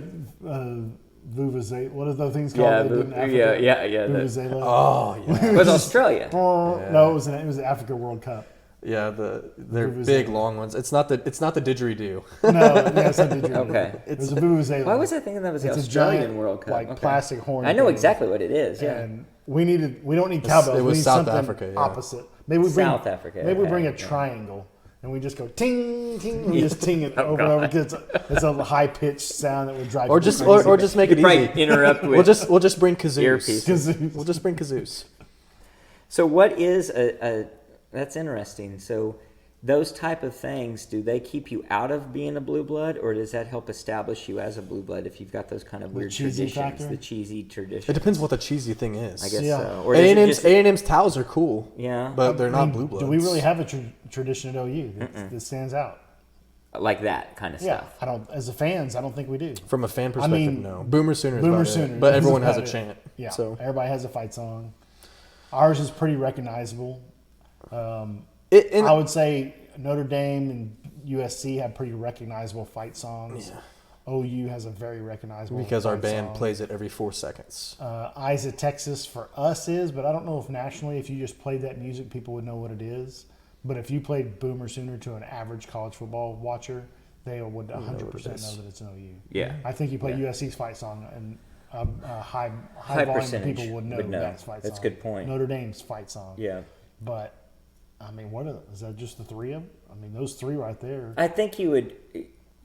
vuvuzela. What are those things called?
Yeah,
they did in
vu-
Africa?
yeah, that-
Vuvuzela.
Oh yeah,
It was Australia.
No, it was the Africa World Cup.
yeah. They're
Vuvuzela.
big, long ones. It's not the didgeridoo.
No, yeah, it's not didgeridoo.
Okay.
It was a vuvuzela.
Why was I thinking that was the
It's a
Australian
giant,
World Cup?
like,
Okay.
plastic horn
I know
thing.
exactly what it is. Yeah.
And we don't need cowbells.
it was
we need
South
something
Africa, yeah.
opposite. Maybe we bring
South Africa,
Maybe we
okay,
bring a
yeah.
triangle and we just go ting ting. And we just ting it
Oh,
over and over because it's a high pitched sound that would drive.
Or
people
just
crazy.
or just make
You'd
it
probably
easy.
interrupt with.
We'll just bring kazoos.
Earpiece.
'Cause
We'll just bring kazoos.
So what is a that's interesting. So those type of things, do they keep you out of being a blue blood, or does that help establish you as a blue blood if you've got those kind of weird
cheesy
traditions,
factor?
the cheesy traditions?
It depends what the cheesy thing is.
I guess
Yeah.
so. Or does it just-
A&M's towels are cool.
Yeah.
but they're
I
not
mean,
blue bloods.
Do we really have a tradition at OU that stands out?
like that kind of
Yeah,
stuff.
I don't. As a fans, I don't think we do.
From a fan perspective,
mean,
no. Boomer Sooner is
Boomer
about
Sooner,
it, but
that's
everyone has a
about it.
chant.
Yeah,
So
everybody has a fight song. Ours is pretty recognizable.
and
I would say Notre Dame and USC have pretty recognizable fight songs. OU has a very recognizable
because our
fight
band
song.
plays it every 4 seconds.
Eyes of Texas for us is, but I don't know if nationally, if you just played that music, people would know what it is. But if you played Boomer Sooner to an average college football watcher, they would 100% know that it's an OU.
Yeah.
I think you play USC's fight song, and high
High
volume
percentage
people would know,
would know.
that's fight
That's
song.
a good point.
Notre Dame's fight song.
Yeah.
But I mean, is that just the three of them? I mean, those three right there.
I think you would.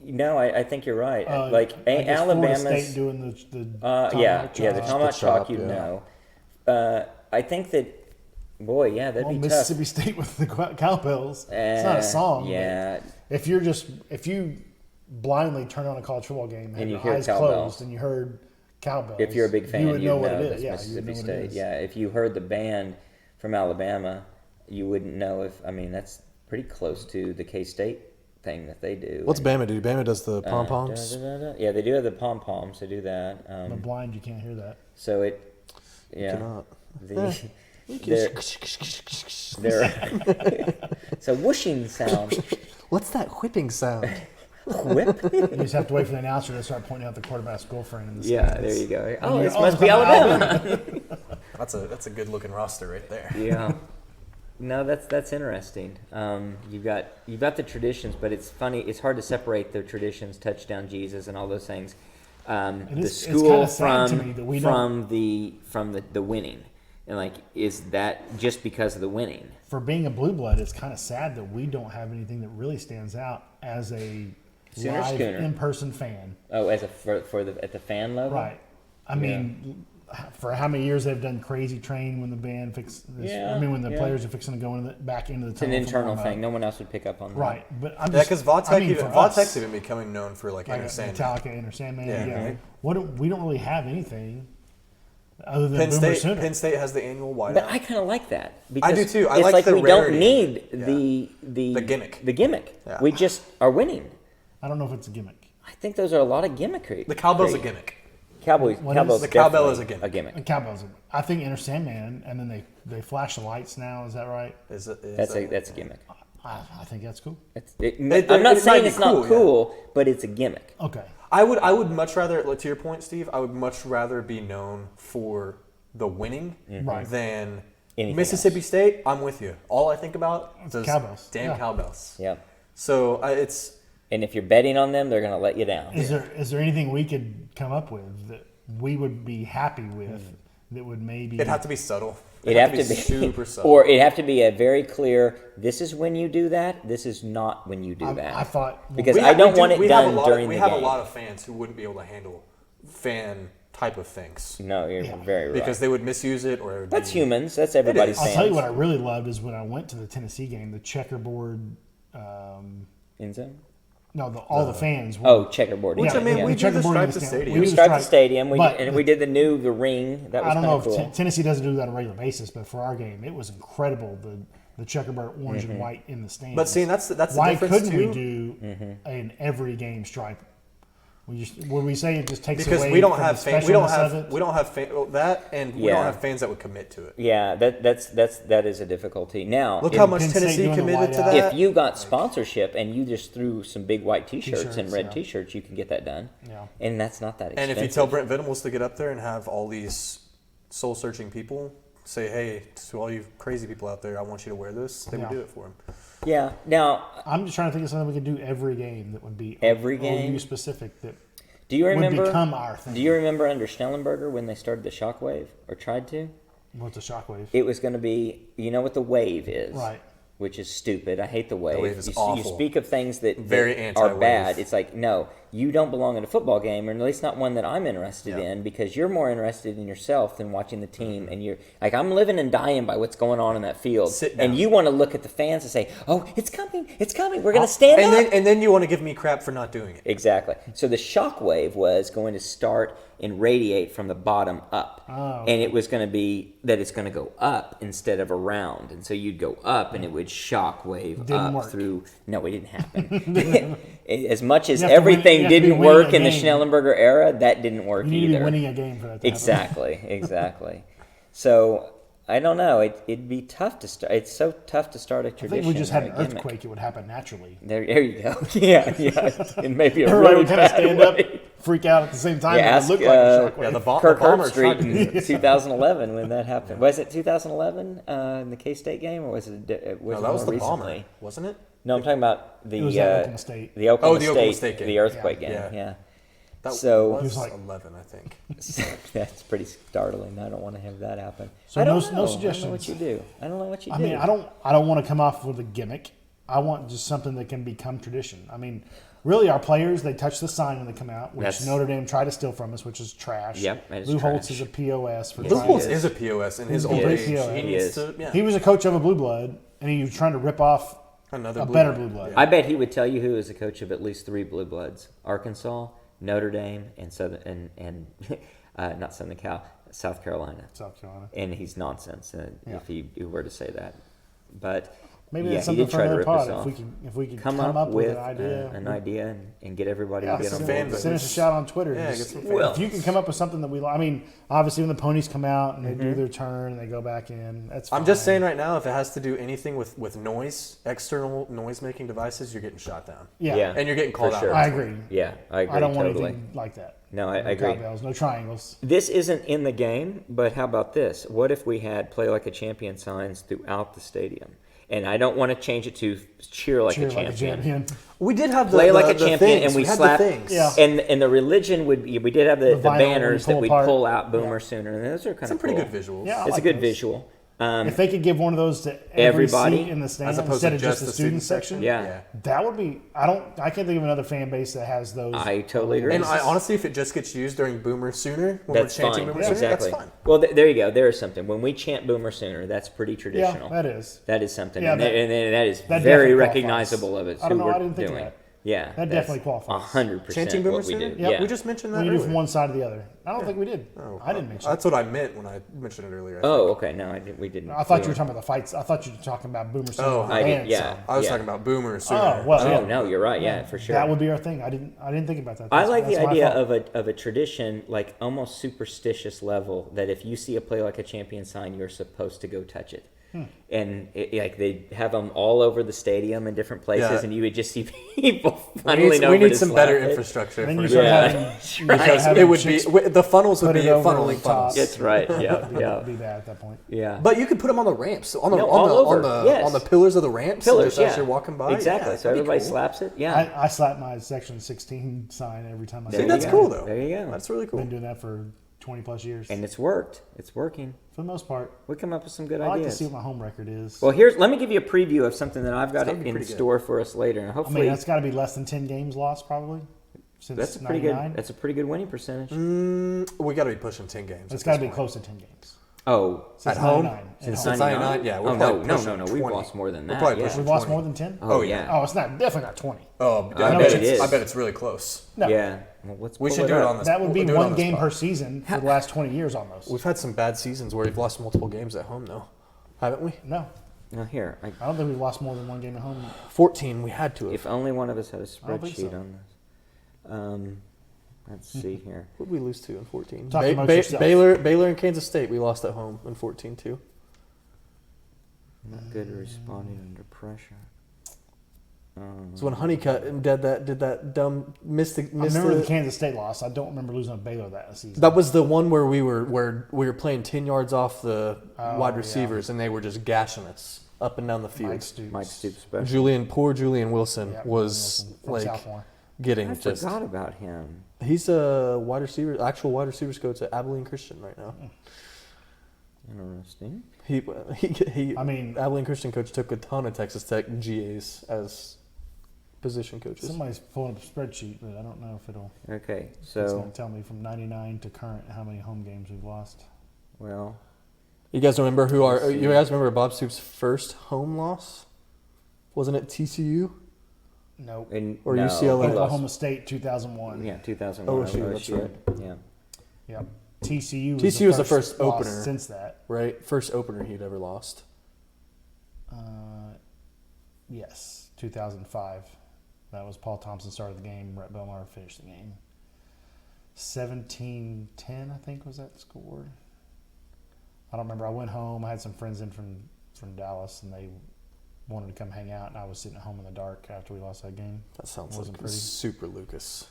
No, I think you're right. Like
I guess Florida
Alabama's.
State doing the
Yeah,
tomahawk
the
chop.
Tomahawk
The
Chalk,
chop,
you
yeah.
know. I think that, boy, yeah, that'd
Well,
be
Mississippi State with the cowbells. It's not a song. but
Yeah,
If you blindly turn on a college football game and
you
your
hear
eyes
cowbells.
closed and you heard cowbells,
if you're a big fan,
you would know what it
that's
is. Yeah, you would
Mississippi
know what
State.
it is.
Yeah, if you heard the band from Alabama, you wouldn't know if. I mean, that's pretty close to the K-State thing that they do.
What's
And,
Bama do? Bama does the pom poms.
Yeah, they do have the pom poms. They do that.
But blind, you can't hear that.
So it, yeah,
Cannot.
the they're it's a whooshing sound.
What's that whipping sound?
Whip.
You just have to wait for the announcer to start pointing out the quarterback's girlfriend in the
Yeah,
stands.
there you go.
And
Oh,
you-
this must be
it's
Alabama.
That's a good looking roster right there.
Yeah. No, that's interesting. You've got the traditions, but it's funny. It's hard to separate the traditions, touchdown Jesus, and all those things. The
It's
school
kinda sad to me that we
from the winning, And like, is that just because of the winning?
For being a blue blood, it's kind of sad that we don't have anything that really stands out as a
Sooner
live
Schooner.
in-person fan.
Oh, as a for the at the fan level,
Right. I mean, for how many years they've done Crazy Train when the band when the players are fixing to go back into the
It's an
tunnel for
internal
warm-up.
thing. No one else would pick up on that.
Right, but I'm
Yeah,
just
because Vautech,
I mean, for us,
Vautech's even becoming known for like
like
Inner Sandman.
Metallica, Inner Sandman.
Yeah.
Yeah, we don't really have anything other than
Penn
Boomer
State,
Sooner.
Penn State has the annual whiteout.
But I kind of like that.
I do too. I
it's
like
like
the
we
rarity.
don't need
Yeah.
the
gimmick.
The gimmick.
Yeah.
We just are winning.
I don't know if it's a gimmick.
I think those are a lot of gimmickry.
The cowbell's a gimmick.
Cowboys.
What
Cowbell's
is-
The cowbell
definitely
is a gimmick.
A Cowbell's. I think Inner Sandman, and then they flash the lights now. Is that right?
Is
That's a gimmick.
I think that's cool.
I'm not
it
saying
might be
it's not
cool, yeah.
cool, but it's a gimmick.
Okay.
I would much rather, to your point, Steve. I would much rather be known for the winning
Right.
than
Anything
Mississippi State. I'm with you. All I think about is those
cowbells.
damn
Yeah.
cowbells.
Yeah.
So it's
And if you're betting on them, they're going to let you down.
Is there anything we could come up with that we would be happy with that would maybe
it'd have to be subtle.
It'd have to be
super subtle.
or it'd have to be a very clear. This is when you do that. This is not when you do that.
I thought
because
We
I don't
do-
want it
we have a
done
lot
during
of, we
the
have
game.
a lot of fans who wouldn't be able to handle fan type of things
No, you're very right.
because they would misuse it or it would
That's
be,
humans. That's everybody's
is.
I'll
fans.
tell you what I really loved is when I went to the Tennessee game, the checkerboard.
End zone?
All the fans. Were,
Oh, checkerboard.
Which,
yeah,
I mean,
yeah.
we
the
did the
checkerboard in
striped
the
stadium.
we
We
did the
striped the
stripe-
stadium.
but
We did the ring. That was
I don't
kind
know
of
if
cool.
Tennessee doesn't do that on a regular basis, but for our game, it was incredible. The checkerboard orange and white in the stands.
But see, that's the
why
difference
couldn't
too.
we do an every game stripe? Would we say it just takes
Because
away
we don't
from
have
the
fans. We don't
specialness of
have
it?
we don't have that, and we
Yeah.
don't have fans that would commit to it.
Yeah, that is a difficulty. Now,
Look
if,
how much
Penn State
Tennessee
doing the
committed to
whiteout.
that.
if you got sponsorship and you just threw some big white T-shirts and
T-shirts,
red
yeah.
T-shirts, you can get that done.
Yeah.
And that's not that expensive.
And if you tell Brent Venables to get up there and have all these soul-searching people say, "Hey, to all you crazy people out there, I want you to wear this," they would
Yeah.
do it for him.
Yeah. Now,
I'm just trying to think of something we could do every game that would be
Every game?
OU specific that
do you remember?
would become our thing.
Do you remember under Schnellenberger when they started the Shockwave or tried to?
What's a shockwave?
It was going to be, you know what the wave is,
Right.
Which is stupid. I hate the wave.
wave is
you
awful.
speak of things that
Very
are
anti-wave.
bad. It's like, no, you don't belong in a football game, or at least not one that I'm interested
Yeah.
in, because you're more interested in yourself than watching the team. And you're like, I'm living and dying by what's going on in that field.
Sit down.
And you want to look at the fans and say, "Oh, it's coming! It's coming! We're going to stand up!"
And then you want to give me crap for not doing it.
Exactly. So the shockwave was going to start and radiate from the bottom up.
Oh,
And it was going to be that it's going to go up instead of around. And so you'd go up and it would shockwave
Didn't
up
work.
through. No, it didn't happen. As much as
You have to win-
everything
you have to be
didn't
winning
work
a
in the
game.
Schnellenberger era, that didn't work
You need to
either.
be winning a game for that to happen.
Exactly. So I don't know. It'd be tough to start. It's so tough to start a
I
tradition.
think we just had
or
an
a gimmick.
earthquake; it would happen naturally.
There you go. Yeah. And maybe a
Everybody
really
would kind of
bad
stand up,
way.
freak out at the same time.
Yeah,
and it
ask,
would look like a shockwave.
Yeah, the
Kirk
Bombers
Herbstreit
tried to do
in 2011 when that happened. Was it 2011 in the K-State game, or was it? Was
No,
it
that was
more
the
recently?
bomber, wasn't it?
No, I'm talking about the
It was at Oklahoma State.
The Oklahoma,
the Oklahoma State game.
the earthquake
Yeah.
game. Yeah.
That
So-
was
It was like-
11, I think.
That's pretty startling. I don't want to have that happen.
So
I don't
no
know. I don't know
suggestions.
what you do. I don't know what you
I
do.
mean, I don't want to come off with a gimmick. I want just something that can become tradition. I mean, really, our players, they touch the sign when they come out, which
That's-
Notre Dame tried to steal from us, which is trash.
Yep, that is
Lou Holtz
trash.
is a POS for
Yes,
Lou
trying
Holtz
to-
is a POS in his
He
old
is.
age.
He
He needs
is.
to, yeah.
He was a coach of a blue blood, and he was trying to rip off
Another
a
blue
better
blood.
blue blood.
I bet he would tell you who is a coach of at least 3 blue bloods: Arkansas, Notre Dame, and Southern and not Southern Cal, South Carolina.
South Carolina.
And he's nonsense
Yeah.
if he were to say that. But
Maybe
yeah,
that's
he
something
did
for
try to
another
rip
pod.
us off.
If we could
Come up
with
with
an idea,
and get everybody
Yeah,
to get on
some
board.
fan
with it.
send us a shout on Twitter.
Yeah,
Just-
get some
fan
if you can come up with something that we like. I mean, obviously when the ponies come out and they do their turn and they go back in, that's fine.
I'm just saying right now, if it has to do anything with noise, external noise-making devices, you're getting shot down.
Yeah,
Yeah.
And you're getting called
For
out.
sure.
I agree.
Yeah, I agree
I don't want
totally.
anything like that.
No, I
No
agree.
cowbells, no triangles.
This isn't in the game, but how about this? What if we had play like a champion signs throughout the stadium? And I don't want to change it to cheer like a champion.
We did have
Play like a
the
champion,
things.
and we
had
slap.
the things.
Yeah.
And the religion would be, we did have the
vinyl when you
banners that
pull
we'd
apart.
pull out Boomer Sooner, and those are kind
Some
of
pretty
cool.
good visuals.
Yeah, I
It's
like
a good
those.
visual.
If they could give one of those to every
Everybody,
seat in the stand
As opposed
instead
to
of just the
the
student
student
section,
section.
Yeah.
that would be. I can't think of another fan base that has those.
I totally agree.
And I honestly, if it just gets used during Boomer Sooner, when
That's
we're chanting
fine.
Boomer Sooner,
Exactly.
that's fine.
Well, there you go. There is something. When we chant Boomer Sooner, that's pretty
yeah,
traditional.
that is.
That is something.
Yeah,
and,
that-
and that is
that
very
definitely
recognizable
qualifies.
of it.
I don't
who
know, I
we're
didn't think of
doing.
that.
Yeah.
That
that's
definitely qualifies.
100%
Chanting Boomer
what we
Sooner?
do.
Yep,
Yeah.
we just mentioned that
We do
earlier.
from one side to the other. I don't think we did. I didn't mention.
That's what I meant when I mentioned it earlier.
Oh, okay. No, we didn't.
I thought you were talking about the fights. I thought you were talking about Boomer Sooner.
Oh,
and the
I did,
band
yeah.
song.
I was
Yeah.
talking about Boomer Sooner.
Oh well.
Oh
yeah.
no, you're right. Yeah, for sure.
That would be our thing. I didn't think about that.
I
That's-
like the
that's my
idea
fault.
of a tradition, like almost superstitious level, that if you see a play like a champion sign, you're supposed to go touch it. And like they have them all over the stadium in different places,
Yeah.
and you would just see people
We
funneling
need,
over
we need
to
some
slap
better
it.
infrastructure.
Then
for
you
that.
start
Yeah.
having. you start
Because
having
it would be
chicks
the funnels would
put
be
it over
funneling
the top.
funnels.
That's right. Yeah,
It
yeah,
would be bad at that point.
yeah.
But you could put them on the ramps, on the
No,
on
all
the
over,
on the
yes.
on the pillars of the ramps,
Pillars,
as
yeah.
you're walking by.
Exactly.
Yeah,
So
that'd be
everybody
cool.
slaps it. Yeah.
I slapped my section 16 sign every time I
There
see
you
it.
That's
go.
cool though.
There you go.
That's really cool.
Been doing that for 20 plus years.
And it's worked. It's working.
For the most part,
We come up with some good
I like to
ideas.
see what my home record is.
Well, let me give you a preview of something that I've got
It's gotta be
in
pretty good.
store for us later, and
I
hopefully
mean, that's got to be less than 10 games lost, probably. Since
that's a pretty
99.
good. That's a pretty good winning percentage.
We got to be pushing 10 games.
It's
at
got to
this
be
point.
close to 10 games.
Oh,
Since
At home?
99. At
since
home.
99? Yeah, we're
Oh
probably
no,
pushing
we've
20.
lost more than
We're
that.
probably
Yeah.
pushing
We've lost
20.
more than 10?
Oh yeah.
Oh, it's not definitely not 20.
Oh,
I
bet
bet
it
is.
I bet it's really close.
No.
Yeah. Well, let's
We
pull
should do
up.
it on this.
That would be
we'll do it on
one
the
game
spot.
per season for the last 20 years almost.
We've had some bad seasons where we've lost multiple games at home, though, haven't we?
No,
Now here,
I don't think we've lost more than one game at home.
14, we had to have.
if only one of us had a
don't think
spreadsheet
so.
on this. Let's see here.
What did we lose to in 14?
Talk amongst yourself.
Baylor and Kansas State, we lost at home in 14 too.
Not good at responding under pressure.
So when Honeycutt did that dumb missed
I remember the Kansas State loss. I don't remember losing to Baylor that season.
that was the one where we were playing 10 yards off the
Oh,
wide
yeah.
receivers and they were just gashing us up and down the field.
Mike Stoops.
Mike Stoops special.
Julian Wilson
Yeah,
was
Wilson from
like
Sophomore.
getting
I
just.
forgot about him.
He's a actual wide receivers coach at Abilene Christian right now.
Interesting.
He
I mean-
Abilene Christian coach took a ton of Texas Tech GAs as position coaches.
Somebody's pulling up a spreadsheet, but I don't know if it'll.
Okay,
It's
so
going to tell me from 99 to current how many home games we've lost.
well,
You guys remember who
Let's see.
you guys remember Bob Stoops' first home loss? Wasn't it TCU?
Nope.
Or
no,
UCLA.
we lost-
Oklahoma State 2001.
Yeah, 2001.
OSU, that's right.
Yeah.
Yep. TCU was
TCU was the first
loss
opener.
since that.
Right, first opener he'd ever lost.
Yes, 2005. That was Paul Thompson started the game. Rhett Belmar finished the game. 17-10, I think, was that score. I don't remember. I went home. I had some friends in from Dallas, and they wanted to come hang out, and I was sitting at home in the dark after we lost that game.
That sounds
Wasn't
like
pretty.
super Lucas.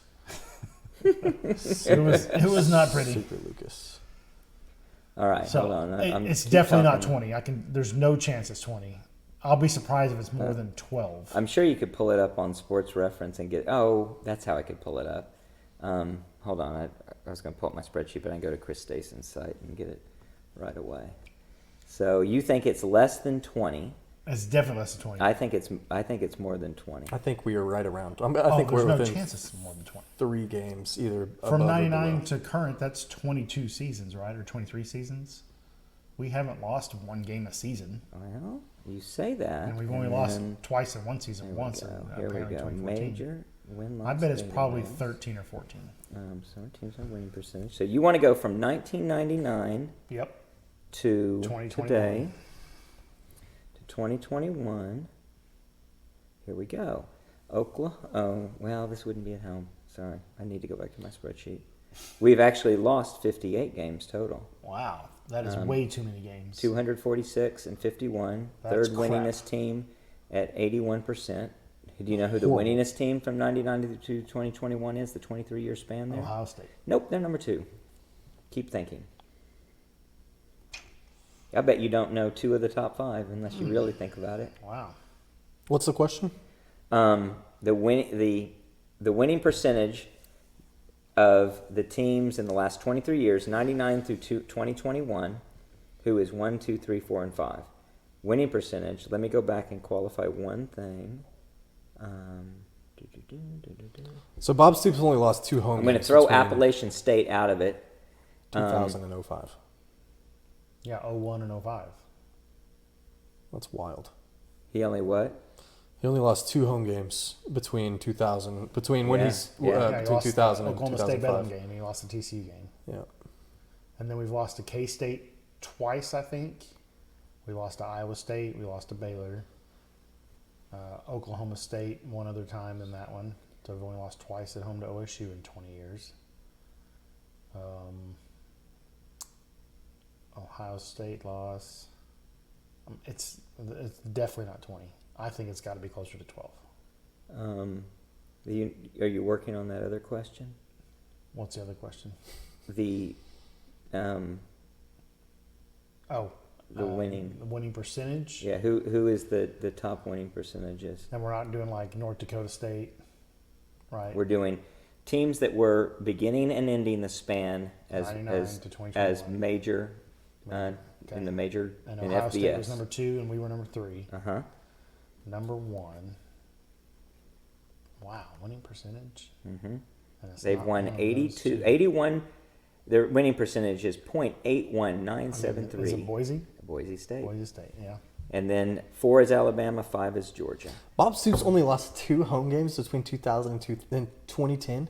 It was not pretty.
Super Lucas.
All right,
So
hold on.
it's
keep
definitely not
talking.
20. There's no chance it's 20. I'll be surprised if it's more than 12.
I'm sure you could pull it up on Sports Reference and get. Oh, that's how I could pull it up. Hold on, I was going to pull up my spreadsheet, but I can go to Chris Stayson's site and get it right away. So you think it's less than 20?
It's definitely less than 20.
I think it's more than 20.
I think we are right around. I
oh,
think
there's
we're
no
within
chance it's more than 20.
3 games, either
From
above or
99
below.
to current, that's 22 seasons, right? Or 23 seasons? We haven't lost one game a season.
Well, you say that.
And we've only lost twice in one season, once in
Here we
apparently
go.
2014.
Major win-loss.
I bet it's
database.
probably 13 or 14.
So our teams on winning percentage. So you want to go from 1999
Yep.
to
2021.
today to 2021. Here we go. Oklahoma. Oh, well, this wouldn't be at home. Sorry. I need to go back to my spreadsheet. We've actually lost 58 games total.
Wow. That is way too many games.
246 and 51.
That's
Third
crap.
winningest team at 81%. Do you know who the
Horrible.
winningest team from 99 to 2021 is? The 23-year span there?
Ohio State.
Nope, they're number 2. Keep thinking. I bet you don't know 2 of the top 5 unless you really think about it.
Wow.
What's the question?
The winning percentage of the teams in the last 23 years, 99 through 2021, who is 1, 2, 3, 4, and 5. Winning percentage. Let me go back and qualify one thing.
So Bob Stoops only lost 2 home
I'm
games.
going to throw
between
Appalachian State out of it.
2000 and 05.
Yeah, 01 and 05.
That's wild.
He only what?
He only lost 2 home games between 2000, between when
Yeah,
he's
yeah.
Yeah, he
between
lost
2000
the
and
Oklahoma State Bedlam
2005.
game. He lost the TCU game.
Yeah.
And then we've lost to K-State twice, I think. We lost to Iowa State. We lost to Baylor. Oklahoma State one other time in that one. So we've only lost twice at home to OSU in 20 years. Ohio State loss. It's definitely not 20. I think it's got to be closer to 12.
Are you working on that other question?
What's the other question?
The winning.
The winning percentage.
Yeah, who is the top winning percentages?
And we're not doing like North Dakota State, right?
We're doing teams that were beginning and ending the span as
99 to 2021.
as major
Okay.
in the major
And
in
Ohio State
FBS.
was number 2, and we were number 3.
Uh-huh.
Number 1. Wow, winning percentage.
Mm-hmm.
And it's
They've
not
won
one of those
82,
two.
81. Their winning percentage is
Is
.81973.
it Boise?
Boise State.
Boise State, yeah.
And then 4 is Alabama, 5 is Georgia.
Bob Stoops only lost 2 home games between 2000 and 2010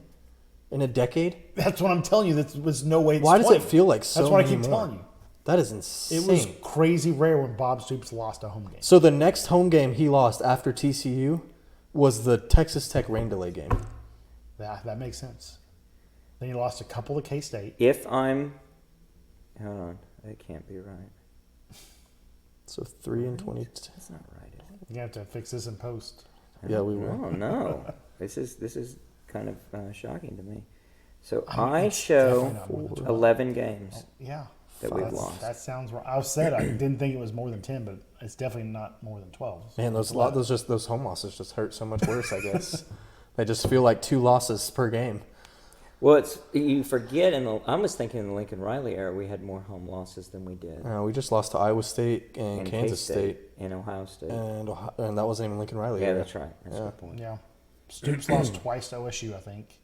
in a decade.
That's what I'm telling you. That was no way. It's
Why does
20.
it feel like so
That's what I
many
keep
more?
telling you.
That is insane.
It was crazy rare when Bob Stoops lost a home game.
So the next home game he lost after TCU was the Texas Tech rain delay game.
That makes sense. Then he lost a couple to K-State.
Hold on, that can't be right.
So 3 and 20.
That's not right. Is it?
You have to fix this in post.
Yeah, we will.
Oh no, this is kind of shocking to me. So
I mean,
I
it's
show
definitely not more than 12.
11 games.
Yeah.
That we've
That's-
lost.
That sounds wrong. I said I didn't think it was more than 10, but it's definitely not more than 12.
Man, those home losses just hurt so much worse, I guess. They just feel like 2 losses per game.
Well, you forget I was thinking in the Lincoln Riley era we had more home losses than we did.
We just lost to Iowa State and Kansas State.
and Ohio State.
And that wasn't even Lincoln Riley.
Yeah,
era.
that's right. That's a
Yeah.
good point.
Yeah. Stoops lost twice to OSU, I think.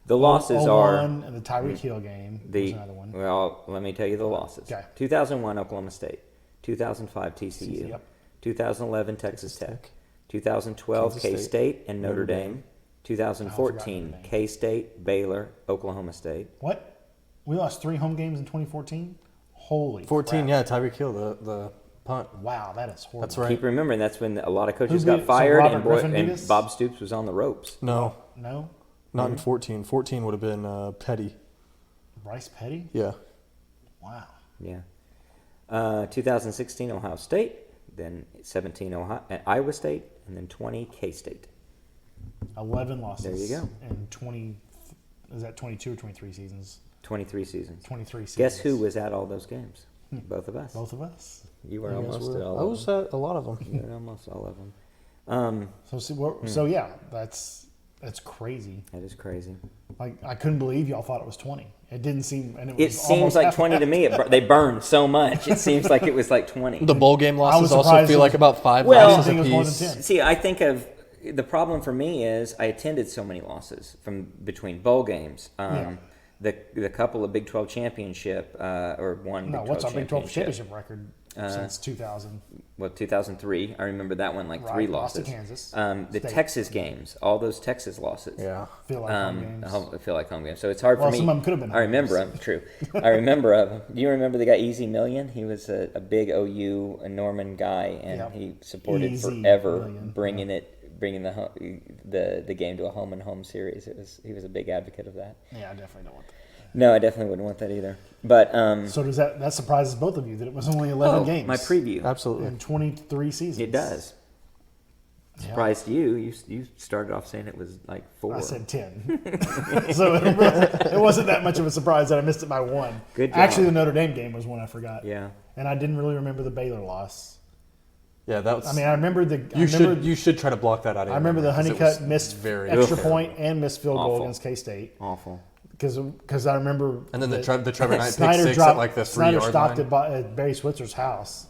The losses
01
are
and the Tyreek Hill game. There's another one.
well. Let me tell you the losses.
Okay.
2001 Oklahoma State, 2005 TCU,
Yep.
2011 Texas Tech, 2012
Kansas
K
State,
State and Notre
Notre
Dame,
Dame.
2014
Notre Dame.
K State, Baylor, Oklahoma State.
What? We lost 3 home games in 2014? Holy
14,
crap.
yeah, Tyreek Hill, the punt.
Wow, that is horrible.
That's right.
Keep remembering that's when a lot of coaches
Who
got
beat- so
fired
Robert
and,
Griffin beat us?
Bob Stoops was on the ropes.
No,
No?
not in 14. 14 would have been Petty.
Bryce Petty?
Yeah.
Wow.
Yeah. 2016 Ohio State, then 17 Iowa State, and then 20 K State.
11 losses.
There you go.
And 20, is that 22 or 23 seasons?
23 seasons.
23 seasons.
Guess who was at all those games? Both of us.
Both of us.
You were
I guess
almost
we're-
at all
I
of
was
them.
at a lot of them.
You were almost all of them.
So see, so yeah, that's crazy.
That is crazy.
Like I couldn't believe y'all thought it was 20. It didn't seem, and it was
It seems
almost
like
half
20 to me. They burned so much. It seems like it was like 20.
The bowl game
was
losses also
surprised
feel
it
like
was-
about 5
Well-
losses
I didn't think it was more
apiece.
than 10.
See, I think of the problem for me is I attended so many losses from between bowl games.
Yeah.
The couple of Big 12 championship or one
No,
Big 12
what's our Big 12
championship.
championship record since 2000?
Well, 2003. I remember that one like
Right,
3
lost to
losses.
Kansas
The
State.
Texas games, all those Texas losses.
Yeah.
Feel like home games.
I feel like home games. So it's hard
Well,
for me.
some of them could have been
I
home
remember them. True. I remember of them. Do you remember the guy Easy Million? He was a big OU, a Norman guy, and
Yep.
he supported
Easy
forever
Million,
bringing the game to a home series. He was a big advocate of that.
Yeah, I definitely don't want that.
No, I definitely wouldn't want that either. But
So does that surprises both of you that it was only 11 games?
my preview.
Absolutely.
in 23 seasons.
It does.
Yeah.
Surprised you. You started off saying it was like 4.
I said 10. So it wasn't that much of a surprise that I missed it by 1.
Good job.
Actually, the Notre Dame game was one I forgot.
Yeah.
and I didn't really remember the Baylor loss.
Yeah, that was.
I mean, I remember the.
you should try to block that out.
I remember the Honeycutt missed extra point and missed field goal
Awful.
against K-State.
Awful.
Because I remember.
And then the
that
Trevor Knight pick
Snyder
six
dropped,
at like the 3
Snyder
yard
stopped
line.
at Barry Switzer's house.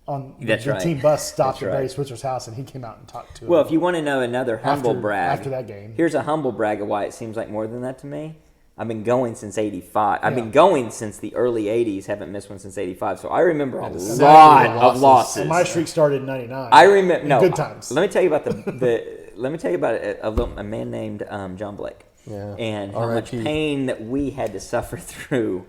That's
the
right.
team bus stopped
That's
at
right.
Barry Switzer's house, and he came out and talked to him.
Well, if you want to know another humble brag,
after that game.
here's a humble brag of why it seems like more than that to me. I've been going since '85. I've
Yeah.
been going since the early '80s. Haven't missed one since '85. So I remember a
exactly
lot
the
of
losses.
losses.
My streak started in '99.
I remember. No,
good times.
Let me ttell you about let me tell you about a man named John Blake.
Yeah.
And how much
R.I.P.
pain that we had to suffer through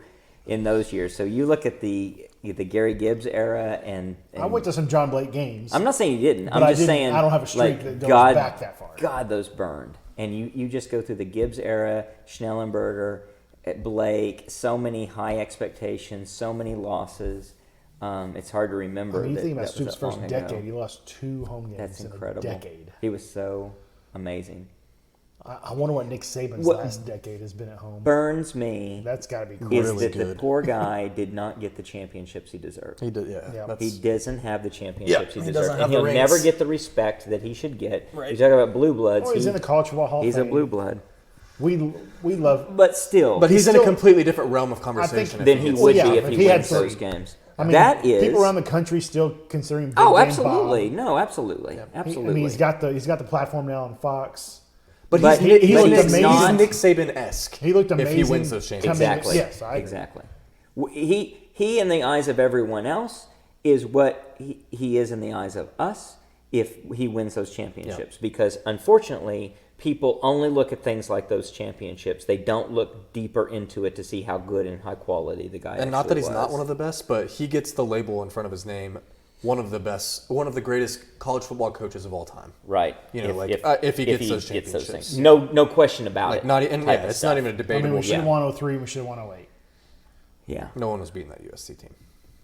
in those years. So you look at the Gary Gibbs era, and
I went to some John Blake games.
I'm not saying you didn't.
But
I'm
I
just
didn't-
saying
I don't have a streak
like,
that goes
God,
back that far.
God, those burned. And you just go through the Gibbs era, Schnellenberger, Blake, so many high expectations, so many losses. It's hard to remember.
I mean, you
that,
think about
that was
Stoops'
that
first
long
decade,
ago.
he lost 2 home games
That's
in
incredible.
a decade.
He was so amazing.
I wonder what Nick Saban's
What-
last decade has been at home.
Burns me
That's got to be
is
crazy.
Really
that the
good.
poor guy did not get the championships he deserved.
He did, yeah.
Yeah.
That's-
He doesn't have the championships
Yeah,
he
he
deserves,
doesn't
and
have the
he'll
rings.
never get the respect that he should get.
Right.
You talk about blue bloods.
Well, he's in the College Football Hall of
he's a
Fame.
blue blood,
We love.
but still,
but he's in a
still-
completely different realm of conversation.
think-
if
than he
gets-
would
yeah,
be if
if
he
he had
wins those
three.
games.
I mean,
that is
people around the country still consider him. Big
oh,
Game
absolutely,
Bob.
no, absolutely,
I
absolutely.
mean, he's got the platform now on Fox.
But,
But
he's,
he
he's,
looked
Nick,
amazing.
he's Nick Saban-esque.
He looked
if he
amazing
wins those
coming-
championships.
Exactly.
Yes, I agree.
Exactly. He, in the eyes of everyone else, is what he is in the eyes of us if he wins those championships. Because unfortunately, people only look at things like those championships. They don't look deeper into it to see how good and high quality the guy
And not that
actually
he's not
was.
one of the best, but he gets the label in front of his name. One of the best, one of the greatest college football coaches of all time.
Right.
You know, if he gets those championships.
things. No question about
Like
it.
not, and
type
yeah,
of
it's
stuff.
not even a
I
debatable.
mean, we should have
yeah.
won 03. We should have won 08.
Yeah.
No one was beating that USC team.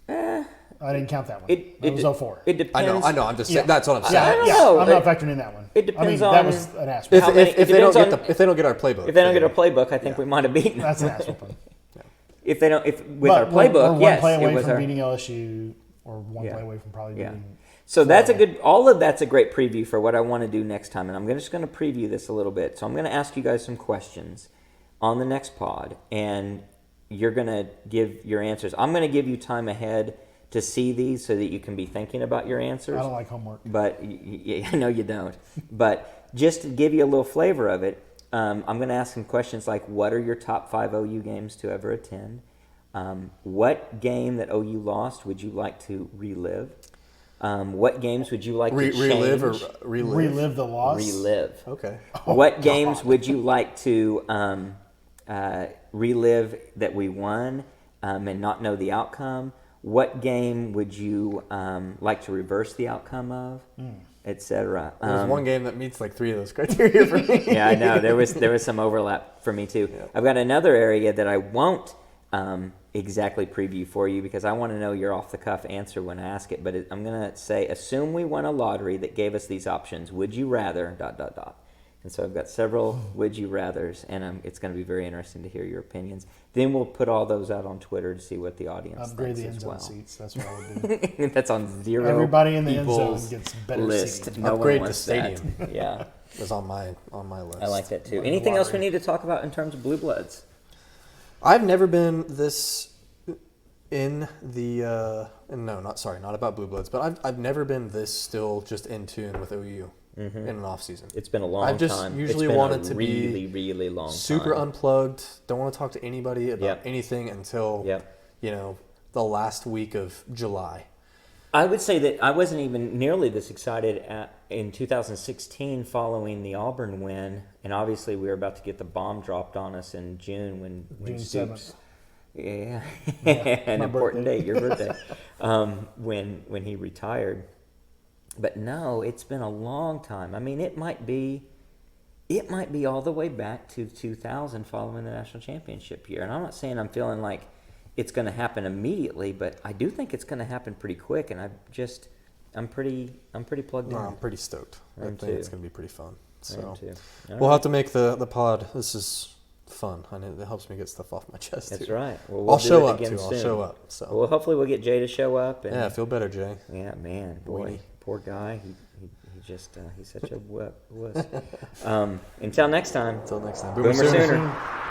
I didn't count that one.
It
That was 04.
It depends.
I know. I'm just saying.
Yeah.
That's what I'm saying.
Yeah,
don't
yeah.
know.
I'm not factoring in that one.
It depends
I mean,
on-
that was an ass.
If,
whooping.
How many-
if
it
they don't
depends
get
on-
the if they don't get our playbook,
If they don't
then-
get our playbook, I think we might have beaten them.
That's an ass whooping.
If they don't, if with
But
our playbook,
we're one
yes,
play
it
away
was
from
our.
beating LSU, or one
Yeah.
play away from probably
Yeah.
beating.
So that's a good. All of that's a great preview for what I want to do next time, and I'm just going to preview this a little bit. So I'm going to ask you guys some questions on the next pod, and you're going to give your answers. I'm going to give you time ahead to see these so that you can be thinking about your answers.
I don't like homework.
But I know you don't. But just to give you a little flavor of it, I'm going to ask some questions like, what are your top 5 OU games to ever attend? What game that OU lost would you like to relive? What games would you like to
relive or
change?
relive.
The loss.
Relive.
Okay.
What games would you like to relive that we won and not know the outcome? What game would you like to reverse the outcome of, etc.?
There's one game that meets like 3 of those criteria for me.
Yeah, I know there was some overlap for me too. I've got another area that I won't exactly preview for you because I want to know your off the cuff answer when I ask it. But I'm gonna say, assume we won a lottery that gave us these options. Would you rather ... And so I've got several would you rathers, and it's going to be very interesting to hear your opinions. Then we'll put all those out on Twitter to see what the audience
Upgrade
thinks
the end
as
zone
well.
seats. That's what I would do.
That's on zero.
Everybody in the end zone
people's
gets better
list.
seating.
No
Upgrade
one
the
wants
stadium.
that. Yeah,
Was on my list.
I like that too.
Like
Anything else we
lottery.
need to talk about in terms of Blue Bloods?
I've never been this in the no, not about Blue Bloods, but I've never been this still just in tune with OU in an off season.
It's been a long
I've just
time.
usually
It's been
wanted
a
to be
really, really long
Super
time.
unplugged. Don't want to talk to anybody about
Yep.
anything until
Yep.
the last week of July.
I would say that I wasn't even nearly this excited in 2016 following the Auburn win, and obviously we were about to get the bomb dropped on us in June when
June
Stoops,
7th.
yeah, an
my
important
birthday.
date, your birthday, when he retired. But no, it's been a long time. I mean, it might be all the way back to 2000 following the national championship year. And I'm not saying I'm feeling like it's going to happen immediately, but I do think it's going to happen pretty quick. And I'm pretty plugged in.
No, I'm pretty stoked. I
am
think it's
too.
going to be pretty fun.
I am
So
too. All
we'll
right.
have to make the pod. This is fun. I know it helps me get stuff off my chest.
That's
too.
right. Well, we'll
I'll
do
show
it
up
again
too. I'll
soon.
show up. So
Well, hopefully we'll get Jay to show up. And,
yeah, feel better, Jay.
yeah, man, boy,
Weenie.
poor guy. He just he's such a wuss. Until next time.
Until next time.
Boomer
Sooner.
Sooner.